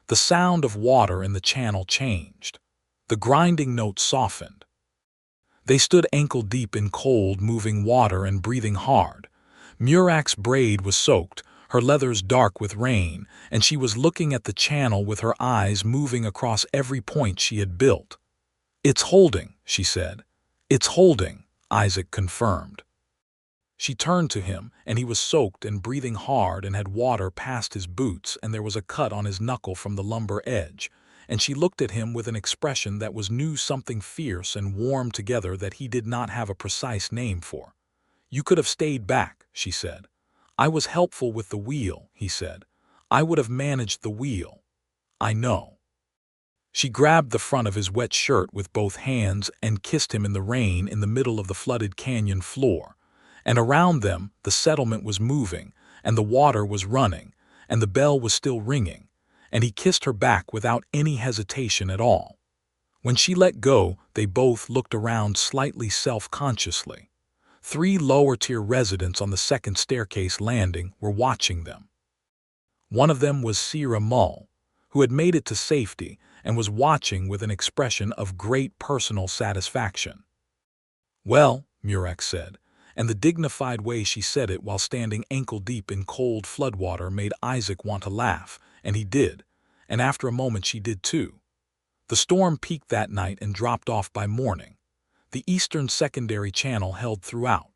The sound of water in the channel changed. The grinding note softened. They stood ankle-deep in cold, moving water and breathing hard. Murak's braid was soaked, her leathers dark with rain, and she was looking at the channel with her eyes moving across every point she had built. "It's holding," she said. "It's holding," Isaac confirmed. She turned to him, and he was soaked and breathing hard and had water past his boots, and there was a cut on his knuckle from the lumber edge, and she looked at him with an expression that knew something fierce and warm together that he did not have a precise name for. "You could have stayed back," she said. "I was helpful with the wheel," he said. "I would have managed the wheel." "I know." She grabbed the front of his wet shirt with both hands and kissed him in the rain in the middle of the flooded canyon floor. And around them, the settlement was moving, and the water was running, and the bell was still ringing, and he kissed her back without any hesitation at all. When she let go, they both looked around slightly self-consciously. 3 lower-tier residents on the second staircase landing were watching them. One of them was Sierra Mull, who had made it to safety and was watching with an expression of great personal satisfaction. "Well," Murak said, and the dignified way she said it while standing ankle-deep in cold floodwater made Isaac want to laugh, and he did, and after a moment she did too. The storm peaked that night and dropped off by morning. The eastern secondary channel held throughout.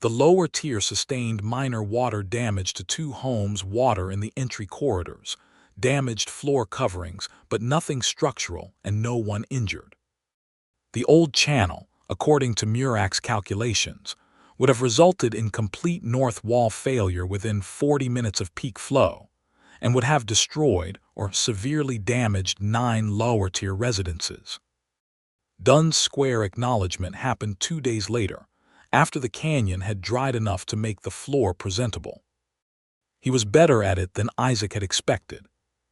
The lower tier sustained minor water damage to 2 homes, water in the entry corridors, damaged floor coverings, but nothing structural and no one injured. The old channel, according to Murak's calculations, would have resulted in complete north wall failure within 40 minutes of peak flow, and would have destroyed or severely damaged 9 lower-tier residences. Dunn's square acknowledgement happened 2 days later, after the canyon had dried enough to make the floor presentable. He was better at it than Isaac had expected.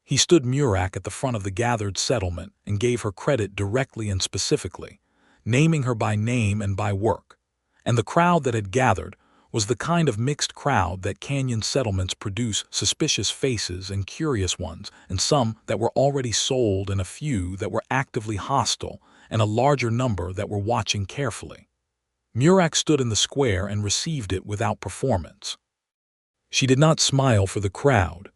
He stood Murak at the front of the gathered settlement and gave her credit directly and specifically, naming her by name and by work. And the crowd that had gathered was the kind of mixed crowd that canyon settlements produce: suspicious faces and curious ones, and some that were already sold and a few that were actively hostile, and a larger number that were watching carefully. Murak stood in the square and received it without performance. She did not smile for the crowd.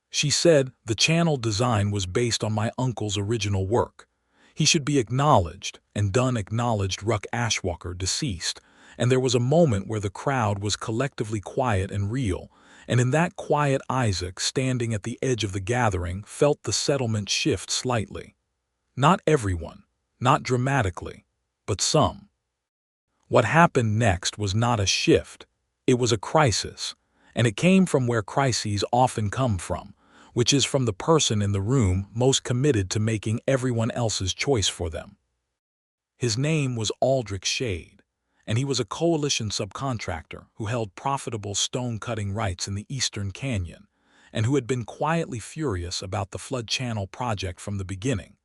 She said, "The channel design was based on my uncle's original work. He should be acknowledged," and Dunn acknowledged Murak Ashwalker, deceased, and there was a moment where the crowd was collectively quiet and real, and in that quiet Isaac, standing at the edge of the gathering, felt the settlement shift slightly. Not everyone, not dramatically, but some. What happened next was not a shift, it was a crisis, and it came from where crises often come from, which is from the person in the room most committed to making everyone else's choice for them. His name was Aldrich Shade, and he was a coalition subcontractor who held profitable stone-cutting rights in the Eastern Canyon, and who had been quietly furious about the flood channel project from the beginning,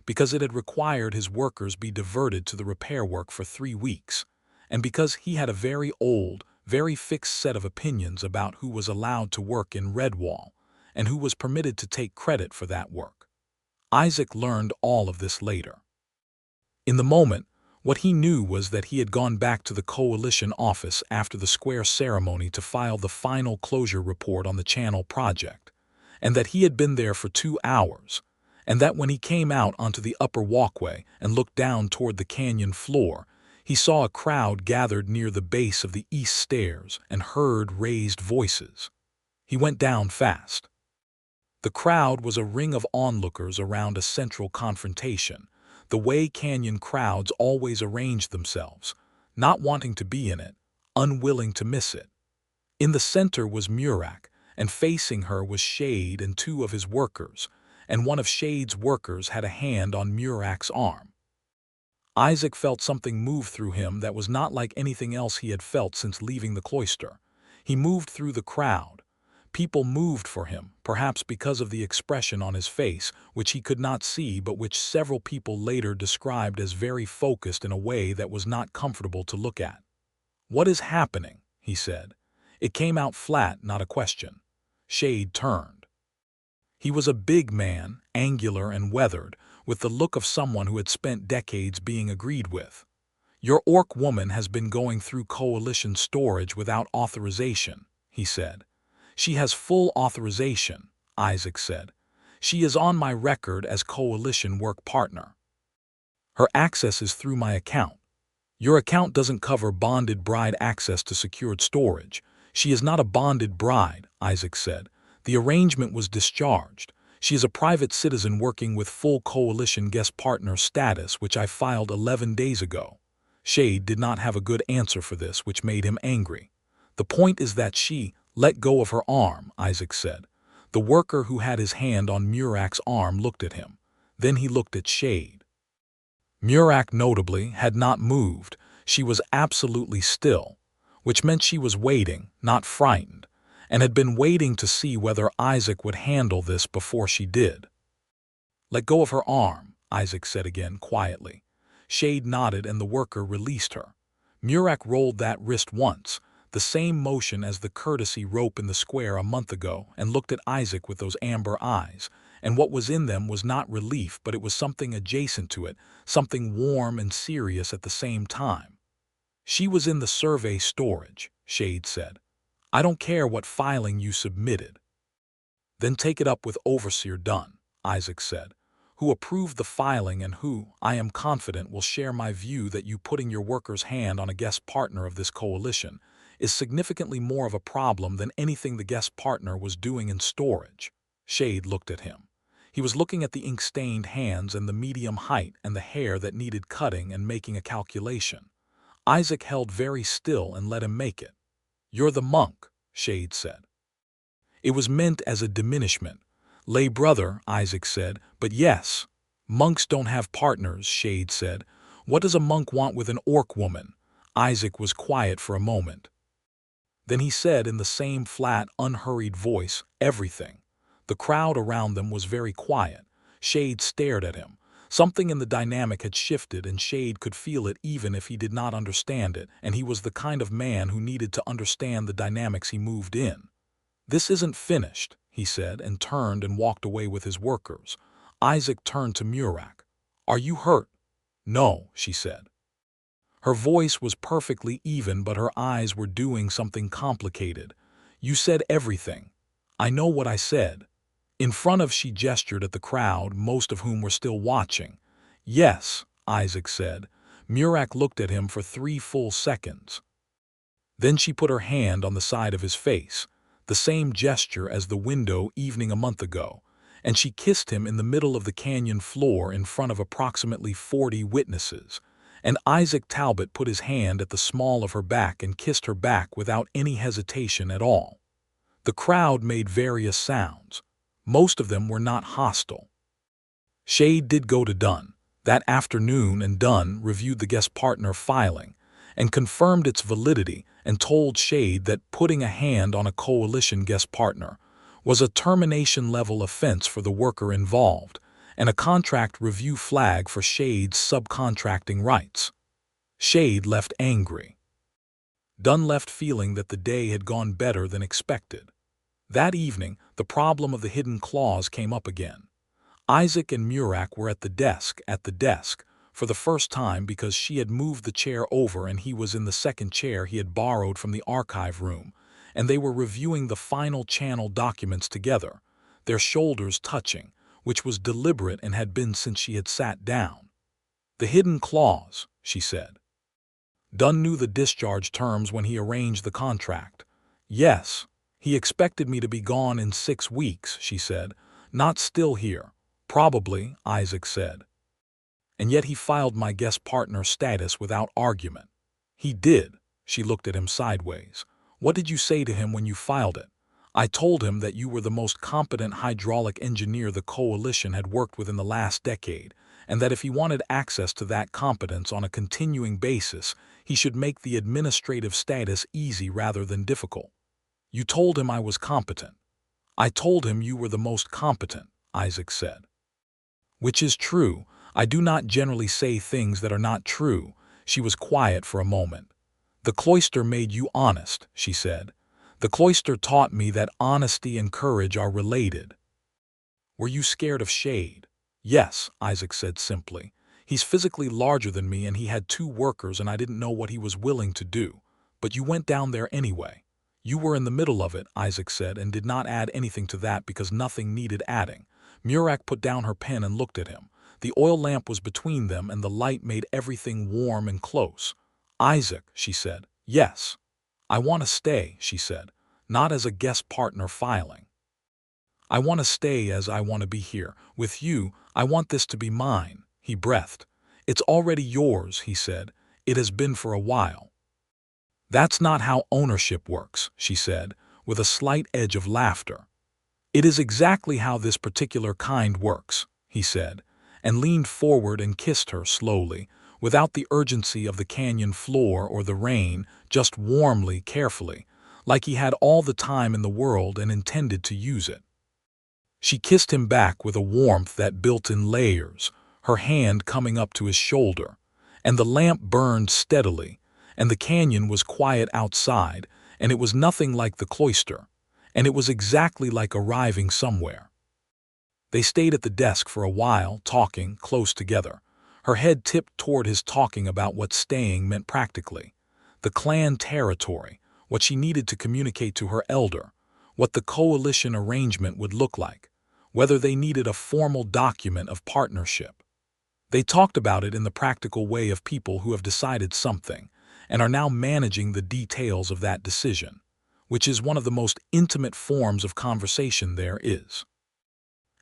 because it had required his workers be diverted to the repair work for 3 weeks, and because he had a very old, very fixed set of opinions about who was allowed to work in Redwall, and who was permitted to take credit for that work. Isaac learned all of this later. In the moment, what he knew was that he had gone back to the coalition office after the square ceremony to file the final closure report on the channel project, and that he had been there for 2 hours, and that when he came out onto the upper walkway and looked down toward the canyon floor, He saw a crowd gathered near the base of the east stairs and heard raised voices. He went down fast. The crowd was a ring of onlookers around a central confrontation, the way canyon crowds always arrange themselves, not wanting to be in it, unwilling to miss it. In the center was Murak, and facing her was Shade and two of his workers, and one of Shade's workers had a hand on Murak's arm. Isaac felt something move through him that was not like anything else he had felt since leaving the cloister. He moved through the crowd. People moved for him, perhaps because of the expression on his face, which he could not see but which several people later described as very focused in a way that was not comfortable to look at. "What is happening?" he said. It came out flat, not a question. Shade turned. He was a big man, angular and weathered, with the look of someone who had spent decades being agreed with. "Your orc woman has been going through coalition storage without authorization," he said. "She has full authorization," Isaac said. "She is on my record as coalition work partner. Her access is through my account. Your account doesn't cover bonded bride access to secured storage. She is not a bonded bride," Isaac said. "The arrangement was discharged. She is a private citizen working with full coalition guest partner status, which I filed 11 days ago." Shade did not have a good answer for this, which made him angry. "The point is that she let go of her arm," Isaac said. The worker who had his hand on Murak's arm looked at him. Then he looked at Shade. Murak, notably, had not moved. She was absolutely still, which meant she was waiting, not frightened, and had been waiting to see whether Isaac would handle this before she did. "Let go of her arm," Isaac said again, quietly. Shade nodded and the worker released her. Murak rolled that wrist once, the same motion as the courtesy rope in the square a month ago, and looked at Isaac with those amber eyes, and what was in them was not relief, but it was something adjacent to it, something warm and serious at the same time. "She was in the survey storage," Shade said. "I don't care what filing you submitted." "Then take it up with Overseer Dunn," Isaac said, "who approved the filing and who, I am confident, will share my view that you putting your worker's hand on a guest partner of this coalition is significantly more of a problem than anything the guest partner was doing in storage." Shade looked at him. He was looking at the ink-stained hands and the medium height and the hair that needed cutting and making a calculation. Isaac held very still and let him make it. "You're the monk," Shade said. It was meant as a diminishment. "Lay brother," Isaac said, "but yes." "Monks don't have partners," Shade said. "What does a monk want with an orc woman?" Isaac was quiet for a moment. Then he said in the same flat, unhurried voice, "Everything." The crowd around them was very quiet. Shade stared at him. Something in the dynamic had shifted, and Shade could feel it even if he did not understand it, and he was the kind of man who needed to understand the dynamics he moved in. "This isn't finished," he said, and turned and walked away with his workers. Isaac turned to Murak. "Are you hurt?" "No," she said. Her voice was perfectly even, but her eyes were doing something complicated. "You said everything. I know what I said." In front of, she gestured at the crowd, most of whom were still watching. "Yes," Isaac said. Murak looked at him for 3 full seconds. Then she put her hand on the side of his face, the same gesture as the window evening a month ago, and she kissed him in the middle of the canyon floor in front of approximately 40 witnesses. And Isaac Talbot put his hand at the small of her back and kissed her back without any hesitation at all. The crowd made various sounds. Most of them were not hostile. Shade did go to Dunn that afternoon, and Dunn reviewed the guest partner filing and confirmed its validity and told Shade that putting a hand on a coalition guest partner was a termination-level offense for the worker involved, and a contract review flag for Shade's subcontracting rights. Shade left angry. Dunn left feeling that the day had gone better than expected. That evening, the problem of the hidden clause came up again. Isaac and Murak were at the desk, for the first time because she had moved the chair over and he was in the second chair he had borrowed from the archive room, and they were reviewing the final channel documents together, their shoulders touching, which was deliberate and had been since she had sat down. "The hidden clause," she said. Dunn knew the discharge terms when he arranged the contract. Yes, he expected me to be gone in 6 weeks, she said. Not still here. Probably, Isaac said. And yet he filed my guest partner status without argument. He did. She looked at him sideways. What did you say to him when you filed it? I told him that you were the most competent hydraulic engineer the coalition had worked with in the last decade, and that if he wanted access to that competence on a continuing basis, he should make the administrative status easy rather than difficult. You told him I was competent. I told him you were the most competent, Isaac said. Which is true. I do not generally say things that are not true. She was quiet for a moment. The cloister made you honest, she said. The cloister taught me that honesty and courage are related. Were you scared of Shade? Yes, Isaac said simply. He's physically larger than me and he had 2 workers and I didn't know what he was willing to do. But you went down there anyway. You were in the middle of it, Isaac said, and did not add anything to that because nothing needed adding. Murak put down her pen and looked at him. The oil lamp was between them and the light made everything warm and close. Isaac, she said. Yes. I want to stay, she said. Not as a guest partner filing. I want to stay as I want to be here. With you, I want this to be mine, he breathed. It's already yours, he said. It has been for a while. That's not how ownership works, she said, with a slight edge of laughter. It is exactly how this particular kind works, he said, and leaned forward and kissed her slowly, without the urgency of the canyon floor or the rain, just warmly, carefully, like he had all the time in the world and intended to use it. She kissed him back with a warmth that built in layers, her hand coming up to his shoulder, and the lamp burned steadily, and the canyon was quiet outside, and it was nothing like the cloister, and it was exactly like arriving somewhere. They stayed at the desk for a while, talking, close together. Her head tipped toward his, talking about what staying meant practically. The clan territory, what she needed to communicate to her elder, what the coalition arrangement would look like, whether they needed a formal document of partnership. They talked about it in the practical way of people who have decided something and are now managing the details of that decision, which is one of the most intimate forms of conversation there is.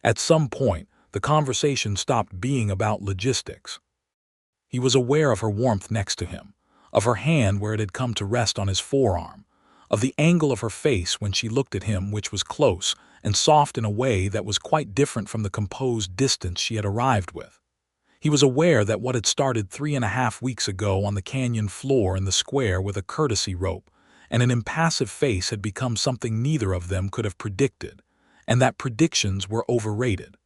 At some point, the conversation stopped being about logistics. He was aware of her warmth next to him, of her hand where it had come to rest on his forearm, of the angle of her face when she looked at him, which was close and soft in a way that was quite different from the composed distance she had arrived with. He was aware that what had started 3.5 weeks ago on the canyon floor in the square with a courtesy rope and an impassive face had become something neither of them could have predicted, and that predictions were overrated.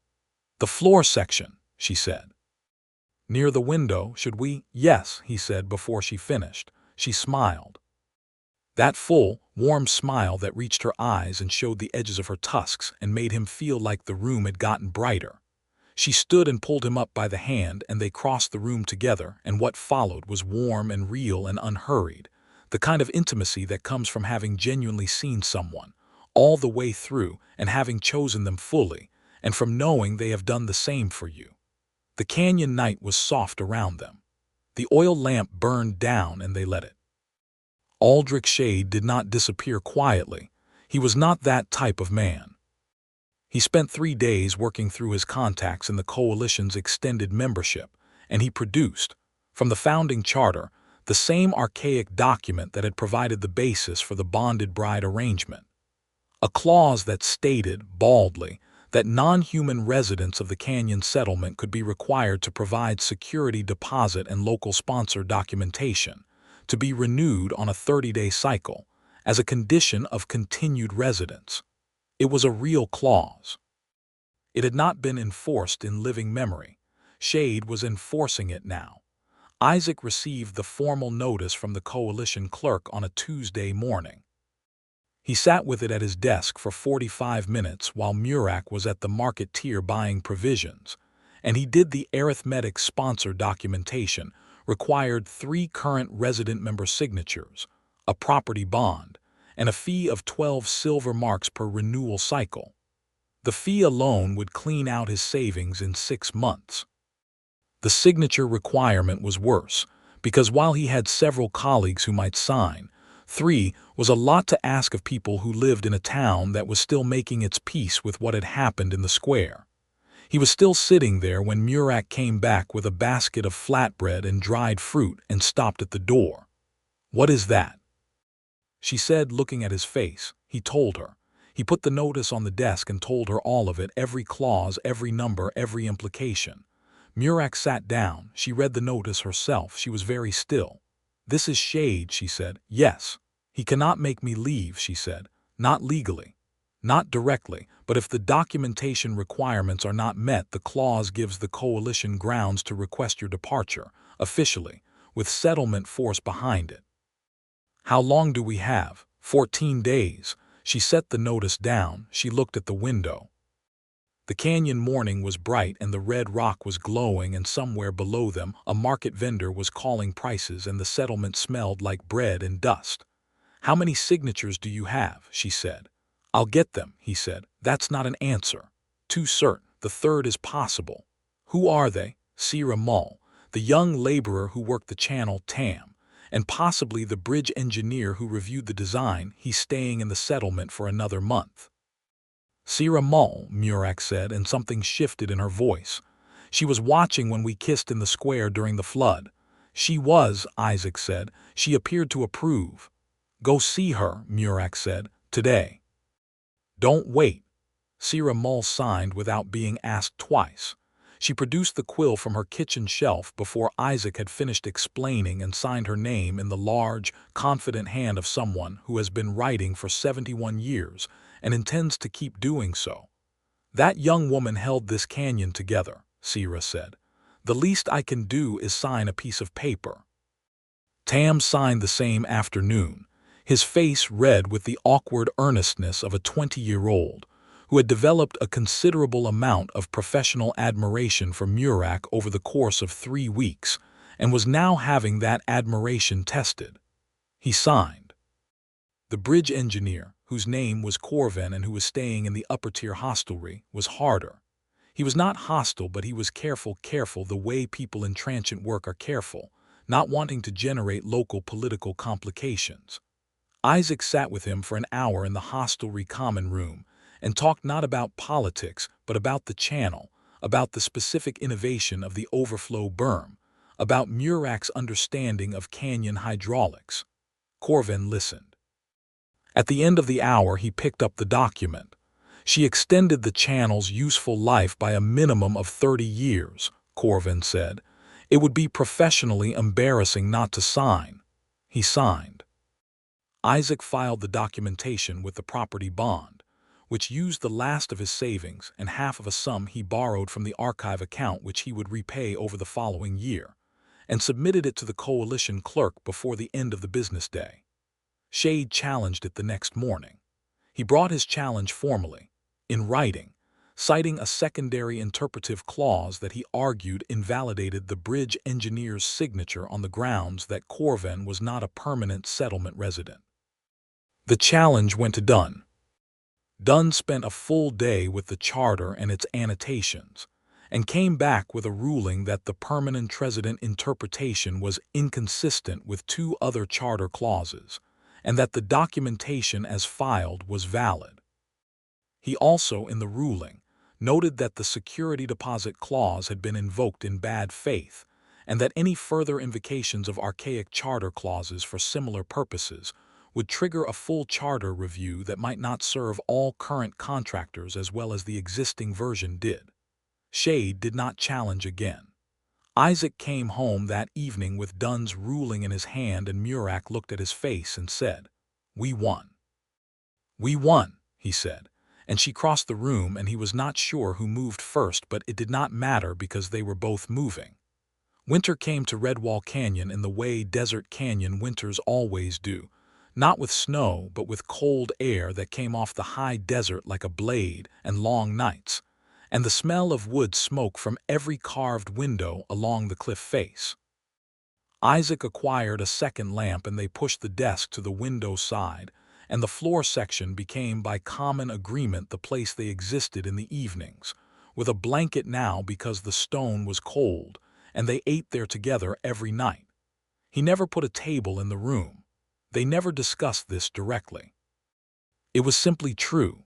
The floor section, she said. Near the window, should we? Yes, he said before she finished. She smiled. That full, warm smile that reached her eyes and showed the edges of her tusks and made him feel like the room had gotten brighter. She stood and pulled him up by the hand and they crossed the room together, and what followed was warm and real and unhurried, the kind of intimacy that comes from having genuinely seen someone, all the way through, and having chosen them fully, and from knowing they have done the same for you. The canyon night was soft around them. The oil lamp burned down and they let it. Aldrich Shade did not disappear quietly. He was not that type of man. He spent 3 days working through his contacts in the coalition's extended membership, and he produced, from the founding charter, the same archaic document that had provided the basis for the bonded bride arrangement. A clause that stated, baldly, that non-human residents of the canyon settlement could be required to provide security deposit and local sponsor documentation, to be renewed on a 30-day cycle, as a condition of continued residence. It was a real clause. It had not been enforced in living memory. Shade was enforcing it now. Isaac received the formal notice from the coalition clerk on a Tuesday morning. He sat with it at his desk for 45 minutes while Murak was at the marketeer buying provisions, and he did the arithmetic sponsor documentation, required 3 current resident member signatures, a property bond, and a fee of 12 silver marks per renewal cycle. The fee alone would clean out his savings in 6 months. The signature requirement was worse, because while he had several colleagues who might sign, 3 was a lot to ask of people who lived in a town that was still making its peace with what had happened in the square. He was still sitting there when Murak came back with a basket of flatbread and dried fruit and stopped at the door. "What is that?" she said, looking at his face. He told her. He put the notice on the desk and told her all of it, every clause, every number, every implication. Murak sat down. She read the notice herself. She was very still. "This is shade," she said. "Yes. He cannot make me leave," she said. "Not legally. Not directly, but if the documentation requirements are not met, the clause gives the coalition grounds to request your departure, officially, with settlement force behind it." "How long do we have?" 14 days. She set the notice down. She looked at the window. The canyon morning was bright and the red rock was glowing, and somewhere below them a market vendor was calling prices and the settlement smelled like bread and dust. "How many signatures do you have?" she said. "I'll get them," he said. "That's not an answer." "Too certain. The third is possible." "Who are they?" "Sira Mull, the young laborer who worked the channel, Tam, and possibly the bridge engineer who reviewed the design. He's staying in the settlement for another month." "Sira Mull," Murak said, and something shifted in her voice. "She was watching when we kissed in the square during the flood." "She was," Isaac said. "She appeared to approve." "Go see her," Murak said. "Today." "Don't wait." Sira Mull signed without being asked twice. She produced the quill from her kitchen shelf before Isaac had finished explaining and signed her name in the large, confident hand of someone who has been writing for 71 years and intends to keep doing so. "That young woman held this canyon together," Sira said. "The least I can do is sign a piece of paper." Tam signed the same afternoon, his face red with the awkward earnestness of a 20-year-old who had developed a considerable amount of professional admiration for Murak over the course of 3 weeks and was now having that admiration tested. He signed. The bridge engineer, whose name was Corvin and who was staying in the upper-tier hostelry, was harder. He was not hostile, but he was careful the way people in transient work are careful, not wanting to generate local political complications. Isaac sat with him for an hour in the hostelry common room and talked not about politics but about the channel, about the specific innovation of the overflow berm, about Murak's understanding of canyon hydraulics. Corvin listened. At the end of the hour he picked up the document. "She extended the channel's useful life by a minimum of 30 years, Corvin said. "It would be professionally embarrassing not to sign." He signed. Isaac filed the documentation with the property bond, which used the last of his savings and half of a sum he borrowed from the archive account which he would repay over the following year, and submitted it to the coalition clerk before the end of the business day. Shade challenged it the next morning. He brought his challenge formally, in writing, citing a secondary interpretive clause that he argued invalidated the bridge engineer's signature on the grounds that Corvin was not a permanent settlement resident. The challenge went to Dunn. Dunn spent a full day with the charter and its annotations, and came back with a ruling that the permanent resident interpretation was inconsistent with 2 other charter clauses, and that the documentation as filed was valid. He also, in the ruling, noted that the security deposit clause had been invoked in bad faith, and that any further invocations of archaic charter clauses for similar purposes would trigger a full charter review that might not serve all current contractors as well as the existing version did. Shade did not challenge again. Isaac came home that evening with Dunn's ruling in his hand, and Murak looked at his face and said, "We won." "We won," he said, and she crossed the room, and he was not sure who moved first, but it did not matter because they were both moving. Winter came to Redwall Canyon in the way desert canyon winters always do, not with snow but with cold air that came off the high desert like a blade, and long nights, and the smell of wood smoke from every carved window along the cliff face. Isaac acquired a second lamp and they pushed the desk to the window side, and the floor section became by common agreement the place they existed in the evenings, with a blanket now because the stone was cold, and they ate there together every night. He never put a table in the room. They never discussed this directly. It was simply true.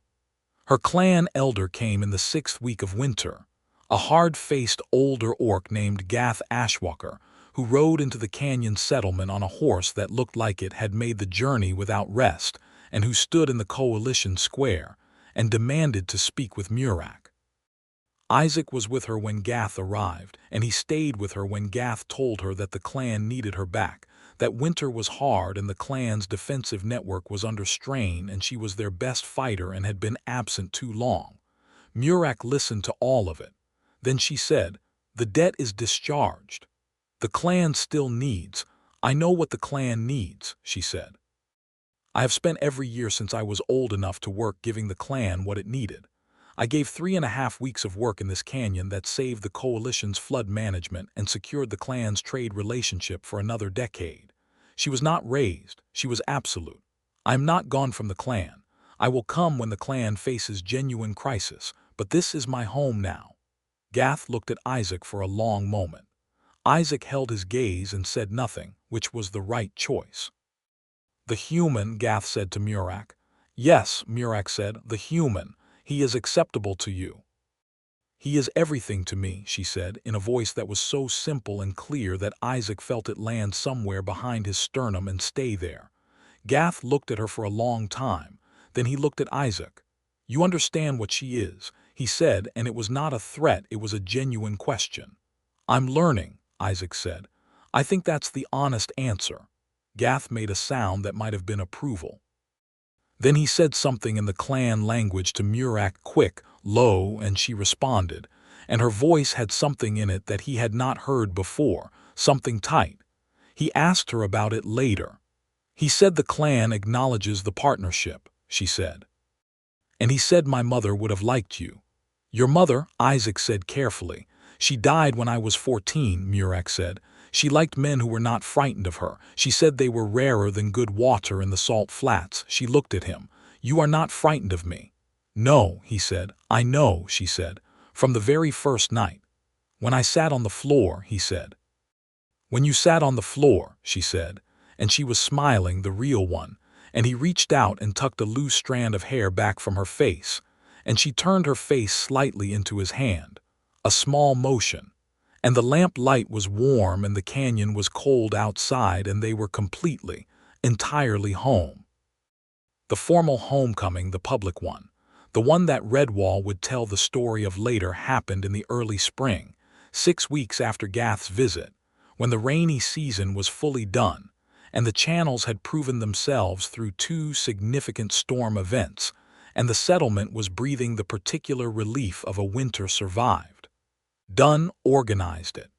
Her clan elder came in the 6th week of winter, a hard-faced older orc named Gath Ashwalker, who rode into the canyon settlement on a horse that looked like it had made the journey without rest, and who stood in the coalition square and demanded to speak with Murak. Isaac was with her when Gath arrived, and he stayed with her when Gath told her that the clan needed her back, that winter was hard and the clan's defensive network was under strain and she was their best fighter and had been absent too long. Murak listened to all of it. Then she said, "The debt is discharged. The clan still needs. I know what the clan needs," she said. "I have spent every year since I was old enough to work giving the clan what it needed. I gave 3.5 weeks of work in this canyon that saved the coalition's flood management and secured the clan's trade relationship for another decade. She was not raised, she was absolute. I am not gone from the clan. I will come when the clan faces genuine crisis, but this is my home now." Gath looked at Isaac for a long moment. Isaac held his gaze and said nothing, which was the right choice. "The human," Gath said to Murak. "Yes," Murak said, "the human. He is acceptable to you." "He is everything to me," she said, in a voice that was so simple and clear that Isaac felt it land somewhere behind his sternum and stay there. Gath looked at her for a long time. Then he looked at Isaac. "You understand what she is," he said, and it was not a threat, it was a genuine question. "I'm learning," Isaac said. "I think that's the honest answer." Gath made a sound that might have been approval. Then he said something in the clan language to Murak, quick, low, and she responded, and her voice had something in it that he had not heard before, something tight. He asked her about it later. "He said the clan acknowledges the partnership," she said. "And he said my mother would have liked you." "Your mother," Isaac said carefully. "She died when I was 14, Murak said. She liked men who were not frightened of her. She said they were rarer than good water in the salt flats." She looked at him. "You are not frightened of me." "No," he said. "I know," she said. "From the very first night. When I sat on the floor," he said. "When you sat on the floor," she said, and she was smiling, the real one, and he reached out and tucked a loose strand of hair back from her face, and she turned her face slightly into his hand. A small motion. And the lamp light was warm and the canyon was cold outside and they were completely, entirely home. The formal homecoming, the public one, the one that Redwall would tell the story of later, happened in the early spring, 6 weeks after Gath's visit, when the rainy season was fully done, and the channels had proven themselves through 2 significant storm events, and the settlement was breathing the particular relief of a winter survived. Dunn organized it.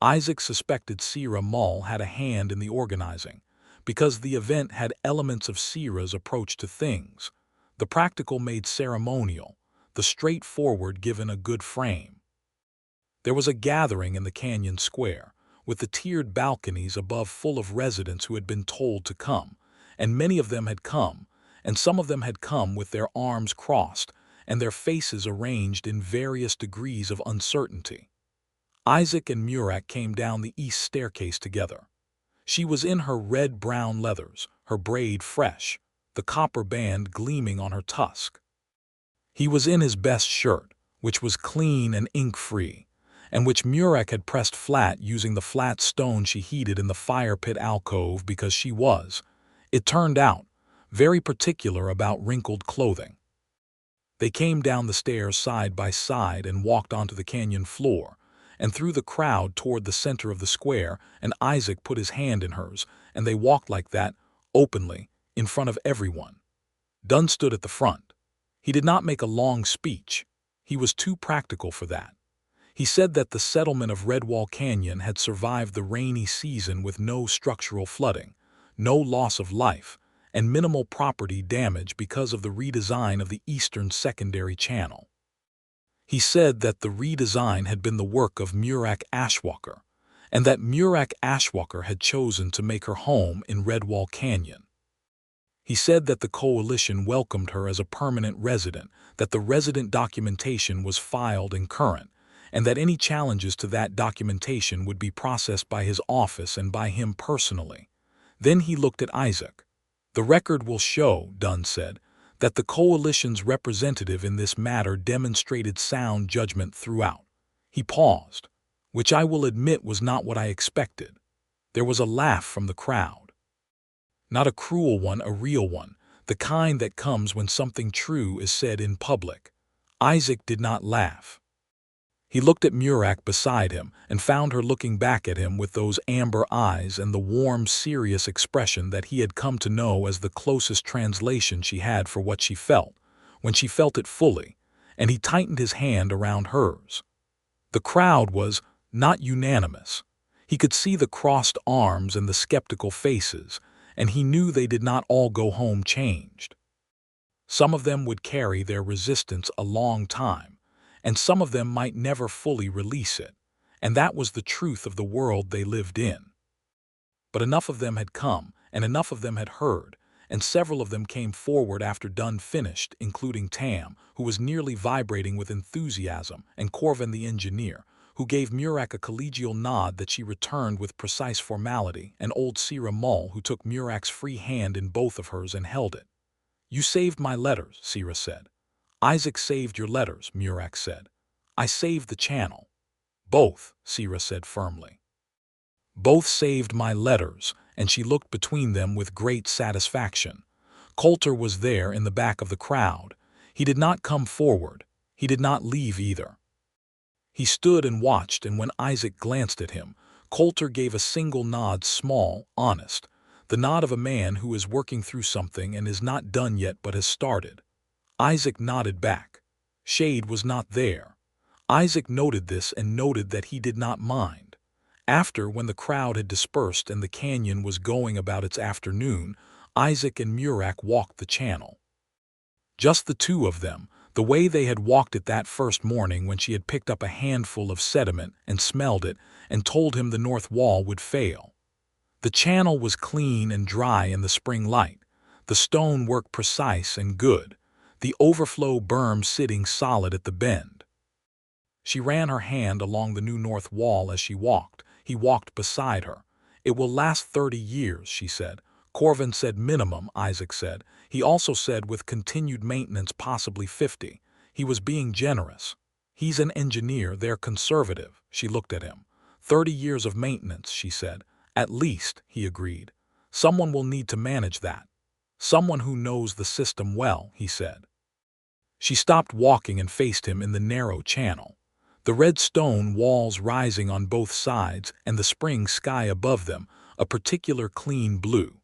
Isaac suspected Sira Mull had a hand in the organizing, because the event had elements of Sira's approach to things. The practical made ceremonial, the straightforward given a good frame. There was a gathering in the canyon square, with the tiered balconies above full of residents who had been told to come, and many of them had come, and some of them had come with their arms crossed, and their faces arranged in various degrees of uncertainty. Isaac and Murak came down the east staircase together. She was in her red-brown leathers, her braid fresh, the copper band gleaming on her tusk. He was in his best shirt, which was clean and ink-free, and which Murak had pressed flat using the flat stone she heated in the fire pit alcove because she was, it turned out, very particular about wrinkled clothing. They came down the stairs side by side and walked onto the canyon floor, and through the crowd toward the center of the square, and Isaac put his hand in hers, and they walked like that, openly, in front of everyone. Dunn stood at the front. He did not make a long speech. He was too practical for that. He said that the settlement of Redwall Canyon had survived the rainy season with no structural flooding, no loss of life, and minimal property damage because of the redesign of the eastern secondary channel. He said that the redesign had been the work of Murak Ashwalker, and that Murak Ashwalker had chosen to make her home in Redwall Canyon. He said that the coalition welcomed her as a permanent resident, that the resident documentation was filed and current, and that any challenges to that documentation would be processed by his office and by him personally. Then he looked at Isaac. "The record will show," Dunn said, "that the coalition's representative in this matter demonstrated sound judgment throughout." He paused, which I will admit was not what I expected. There was a laugh from the crowd. Not a cruel one, a real one, the kind that comes when something true is said in public. Isaac did not laugh. He looked at Murak beside him and found her looking back at him with those amber eyes and the warm, serious expression that he had come to know as the closest translation she had for what she felt, when she felt it fully, and he tightened his hand around hers. The crowd was not unanimous. He could see the crossed arms and the skeptical faces, and he knew they did not all go home changed. Some of them would carry their resistance a long time, and some of them might never fully release it, and that was the truth of the world they lived in. But enough of them had come, and enough of them had heard, and several of them came forward after Dunn finished, including Tam, who was nearly vibrating with enthusiasm, and Corvin the engineer, who gave Murak a collegial nod that she returned with precise formality, and old Sira Mull, who took Murak's free hand in both of hers and held it. "You saved my letters," Sira said. "Isaac saved your letters," Murak said. "I saved the channel." "Both," Sira said firmly. "Both saved my letters," and she looked between them with great satisfaction. Coulter was there in the back of the crowd. He did not come forward. He did not leave either. He stood and watched, and when Isaac glanced at him, Coulter gave a single nod, small, honest, the nod of a man who is working through something and is not done yet but has started. Isaac nodded back. Shade was not there. Isaac noted this and noted that he did not mind. After, when the crowd had dispersed and the canyon was going about its afternoon, Isaac and Murak walked the channel. Just the two of them, the way they had walked it that first morning when she had picked up a handful of sediment and smelled it and told him the north wall would fail. The channel was clean and dry in the spring light, the stonework precise and good, the overflow berm sitting solid at the bend. She ran her hand along the new north wall as she walked. He walked beside her. "It will last 30 years, she said. Corvin said minimum, Isaac said. He also said with continued maintenance possibly 50. He was being generous. He's an engineer, they're conservative." She looked at him. 30 years of maintenance, she said. "At least," he agreed. "Someone will need to manage that. Someone who knows the system well," he said. She stopped walking and faced him in the narrow channel. The red stone walls rising on both sides and the spring sky above them, a particular clean blue.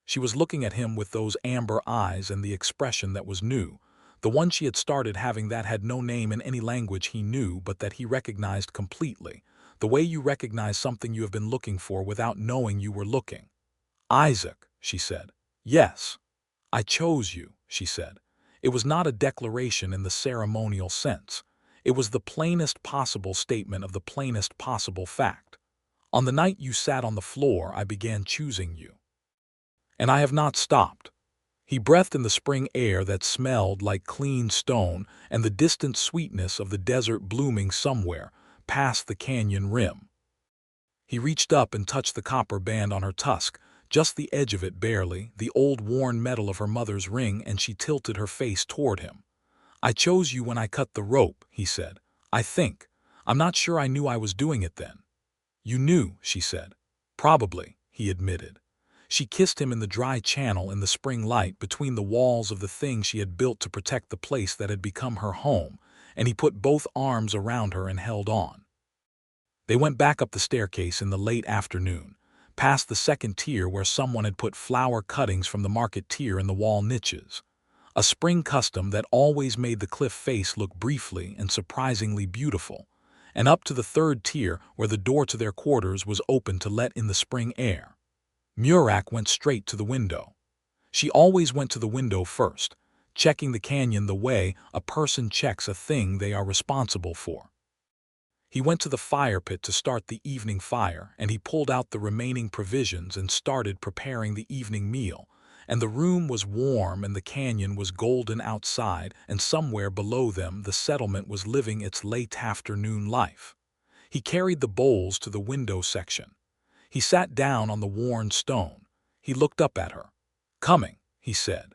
She was looking at him with those amber eyes and the expression that was new, the one she had started having that had no name in any language he knew but that he recognized completely, the way you recognize something you have been looking for without knowing you were looking. "Isaac," she said. "Yes. I chose you," she said. It was not a declaration in the ceremonial sense. It was the plainest possible statement of the plainest possible fact. "On the night you sat on the floor, I began choosing you. And I have not stopped." He breathed in the spring air that smelled like clean stone and the distant sweetness of the desert blooming somewhere past the canyon rim. He reached up and touched the copper band on her tusk, just the edge of it barely, the old worn metal of her mother's ring, and she tilted her face toward him. "I chose you when I cut the rope," he said. "I think. I'm not sure I knew I was doing it then." "You knew," she said. "Probably," he admitted. She kissed him in the dry channel in the spring light between the walls of the thing she had built to protect the place that had become her home, and he put both arms around her and held on. They went back up the staircase in the late afternoon, past the second tier where someone had put flower cuttings from the market tier in the wall niches, a spring custom that always made the cliff face look briefly and surprisingly beautiful, and up to the third tier where the door to their quarters was open to let in the spring air. Murak went straight to the window. She always went to the window first, checking the canyon the way a person checks a thing they are responsible for. He went to the fire pit to start the evening fire, and he pulled out the remaining provisions and started preparing the evening meal, and the room was warm and the canyon was golden outside, and somewhere below them the settlement was living its late afternoon life. He carried the bowls to the window section. He sat down on the worn stone. He looked up at her. "Coming," he said.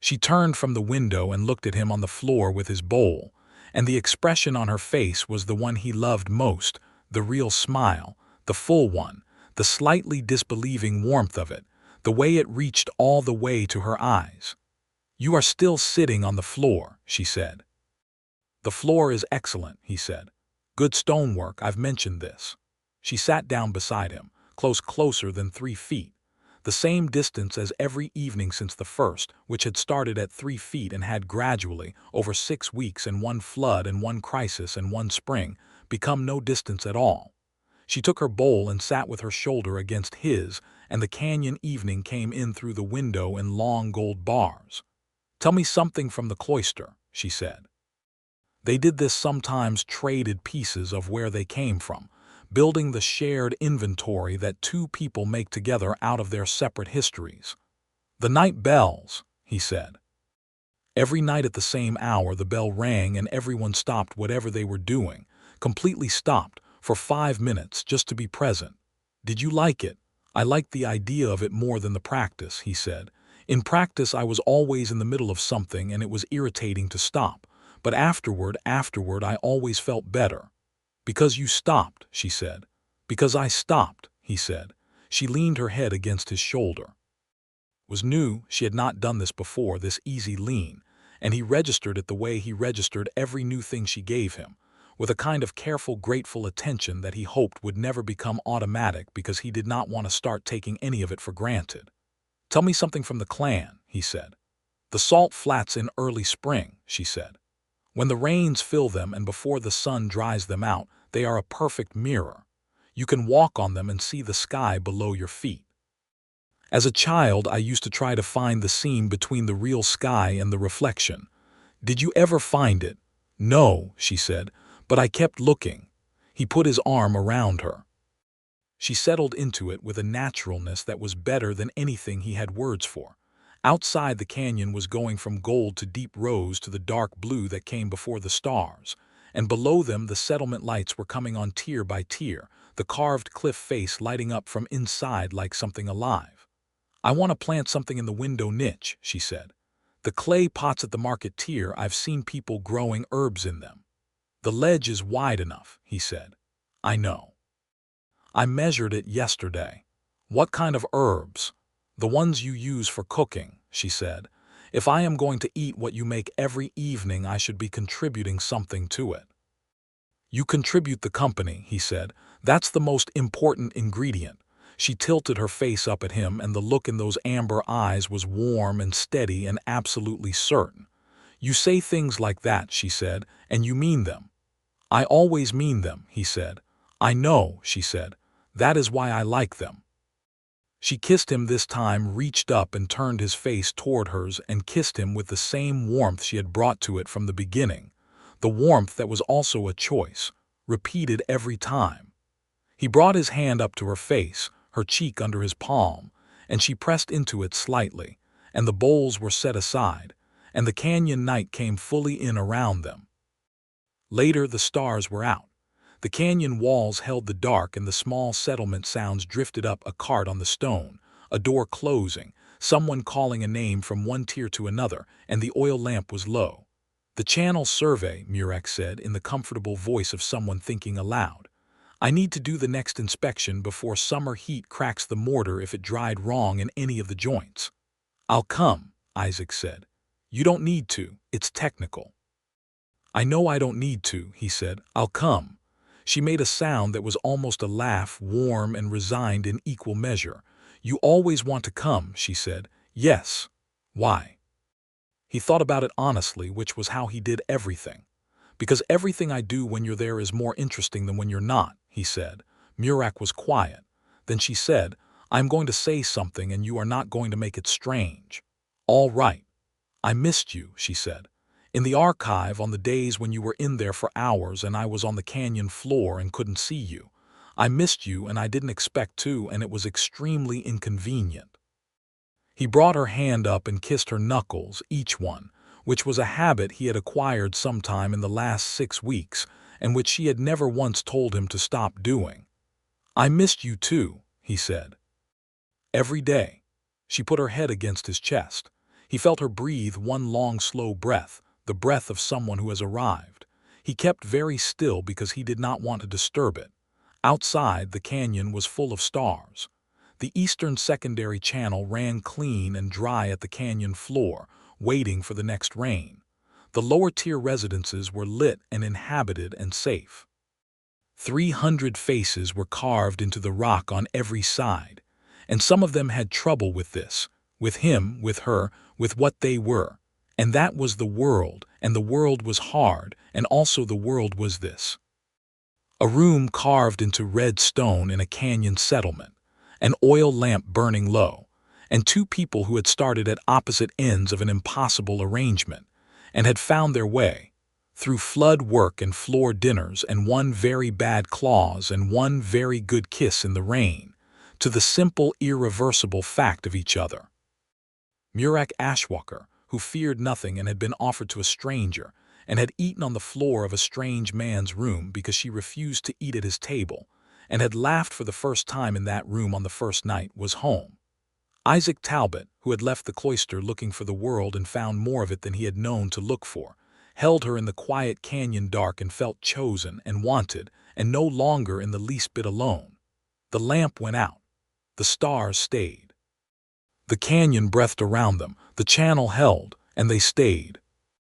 She turned from the window and looked at him on the floor with his bowl, and the expression on her face was the one he loved most, the real smile, the full one, the slightly disbelieving warmth of it, the way it reached all the way to her eyes. "You are still sitting on the floor," she said. "The floor is excellent," he said. "Good stonework, I've mentioned this." She sat down beside him, closer than 3 feet, the same distance as every evening since the first, which had started at 3 feet and had gradually, over 6 weeks and 1 flood and 1 crisis and 1 spring, become no distance at all. She took her bowl and sat with her shoulder against his, and the canyon evening came in through the window in long gold bars. "Tell me something from the cloister," she said. They did this, sometimes traded pieces of where they came from, building the shared inventory that 2 people make together out of their separate histories. "The night bells," he said. Every night at the same hour the bell rang and everyone stopped whatever they were doing, completely stopped, for 5 minutes just to be present. "Did you like it?" "I liked the idea of it more than the practice," he said. "In practice I was always in the middle of something and it was irritating to stop, but afterward I always felt better." "Because you stopped," she said. "Because I stopped," he said. She leaned her head against his shoulder. It was new, she had not done this before, this easy lean, and he registered it the way he registered every new thing she gave him, with a kind of careful, grateful attention that he hoped would never become automatic because he did not want to start taking any of it for granted. "Tell me something from the clan," he said. "The salt flats in early spring," she said. "When the rains fill them and before the sun dries them out, they are a perfect mirror. You can walk on them and see the sky below your feet. As a child, I used to try to find the seam between the real sky and the reflection. Did you ever find it?" "No," she said, "but I kept looking." He put his arm around her. She settled into it with a naturalness that was better than anything he had words for. Outside, the canyon was going from gold to deep rose to the dark blue that came before the stars, and below them the settlement lights were coming on tier by tier, the carved cliff face lighting up from inside like something alive. "I want to plant something in the window niche," she said. "The clay pots at the market tier, I've seen people growing herbs in them." "The ledge is wide enough," he said. "I know. I measured it yesterday." "What kind of herbs?" "The ones you use for cooking," she said. "If I am going to eat what you make every evening, I should be contributing something to it." "You contribute the company," he said. "That's the most important ingredient." She tilted her face up at him, and the look in those amber eyes was warm and steady and absolutely certain. "You say things like that," she said, "and you mean them." "I always mean them," he said. "I know," she said. "That is why I like them." She kissed him this time, reached up and turned his face toward hers and kissed him with the same warmth she had brought to it from the beginning, the warmth that was also a choice, repeated every time. He brought his hand up to her face, her cheek under his palm, and she pressed into it slightly, and the bowls were set aside, and the canyon night came fully in around them. Later the stars were out. The canyon walls held the dark and the small settlement sounds drifted up, a cart on the stone, a door closing, someone calling a name from one tier to another, and the oil lamp was low. "The channel survey," Murak said in the comfortable voice of someone thinking aloud. "I need to do the next inspection before summer heat cracks the mortar if it dried wrong in any of the joints." "I'll come," Isaac said. "You don't need to, it's technical." "I know I don't need to," he said. "I'll come." She made a sound that was almost a laugh, warm and resigned in equal measure. "You always want to come," she said. "Yes. Why?" He thought about it honestly, which was how he did everything. "Because everything I do when you're there is more interesting than when you're not," he said. Murak was quiet. Then she said, "I'm going to say something and you are not going to make it strange." "All right." "I missed you," she said. "In the archive, on the days when you were in there for hours and I was on the canyon floor and couldn't see you. I missed you and I didn't expect to, and it was extremely inconvenient." He brought her hand up and kissed her knuckles, each one, which was a habit he had acquired sometime in the last 6 weeks, and which she had never once told him to stop doing. "I missed you too," he said. "Every day." She put her head against his chest. He felt her breathe one long, slow breath, the breath of someone who has arrived. He kept very still because he did not want to disturb it. Outside, the canyon was full of stars. The eastern secondary channel ran clean and dry at the canyon floor, waiting for the next rain. The lower-tier residences were lit and inhabited and safe. 300 faces were carved into the rock on every side, and some of them had trouble with this, with him, with her, with what they were. And that was the world, and the world was hard, and also the world was this. A room carved into red stone in a canyon settlement, an oil lamp burning low, and two people who had started at opposite ends of an impossible arrangement, and had found their way, through flood work and floor dinners and one very bad clause and one very good kiss in the rain, to the simple, irreversible fact of each other. Murak Ashwalker, who feared nothing and had been offered to a stranger, and had eaten on the floor of a strange man's room because she refused to eat at his table, and had laughed for the first time in that room on the first night, was home. Isaac Talbot, who had left the cloister looking for the world and found more of it than he had known to look for, held her in the quiet canyon dark and felt chosen and wanted, and no longer in the least bit alone. The lamp went out. The stars stayed. The canyon breathed around them, the channel held, and they stayed.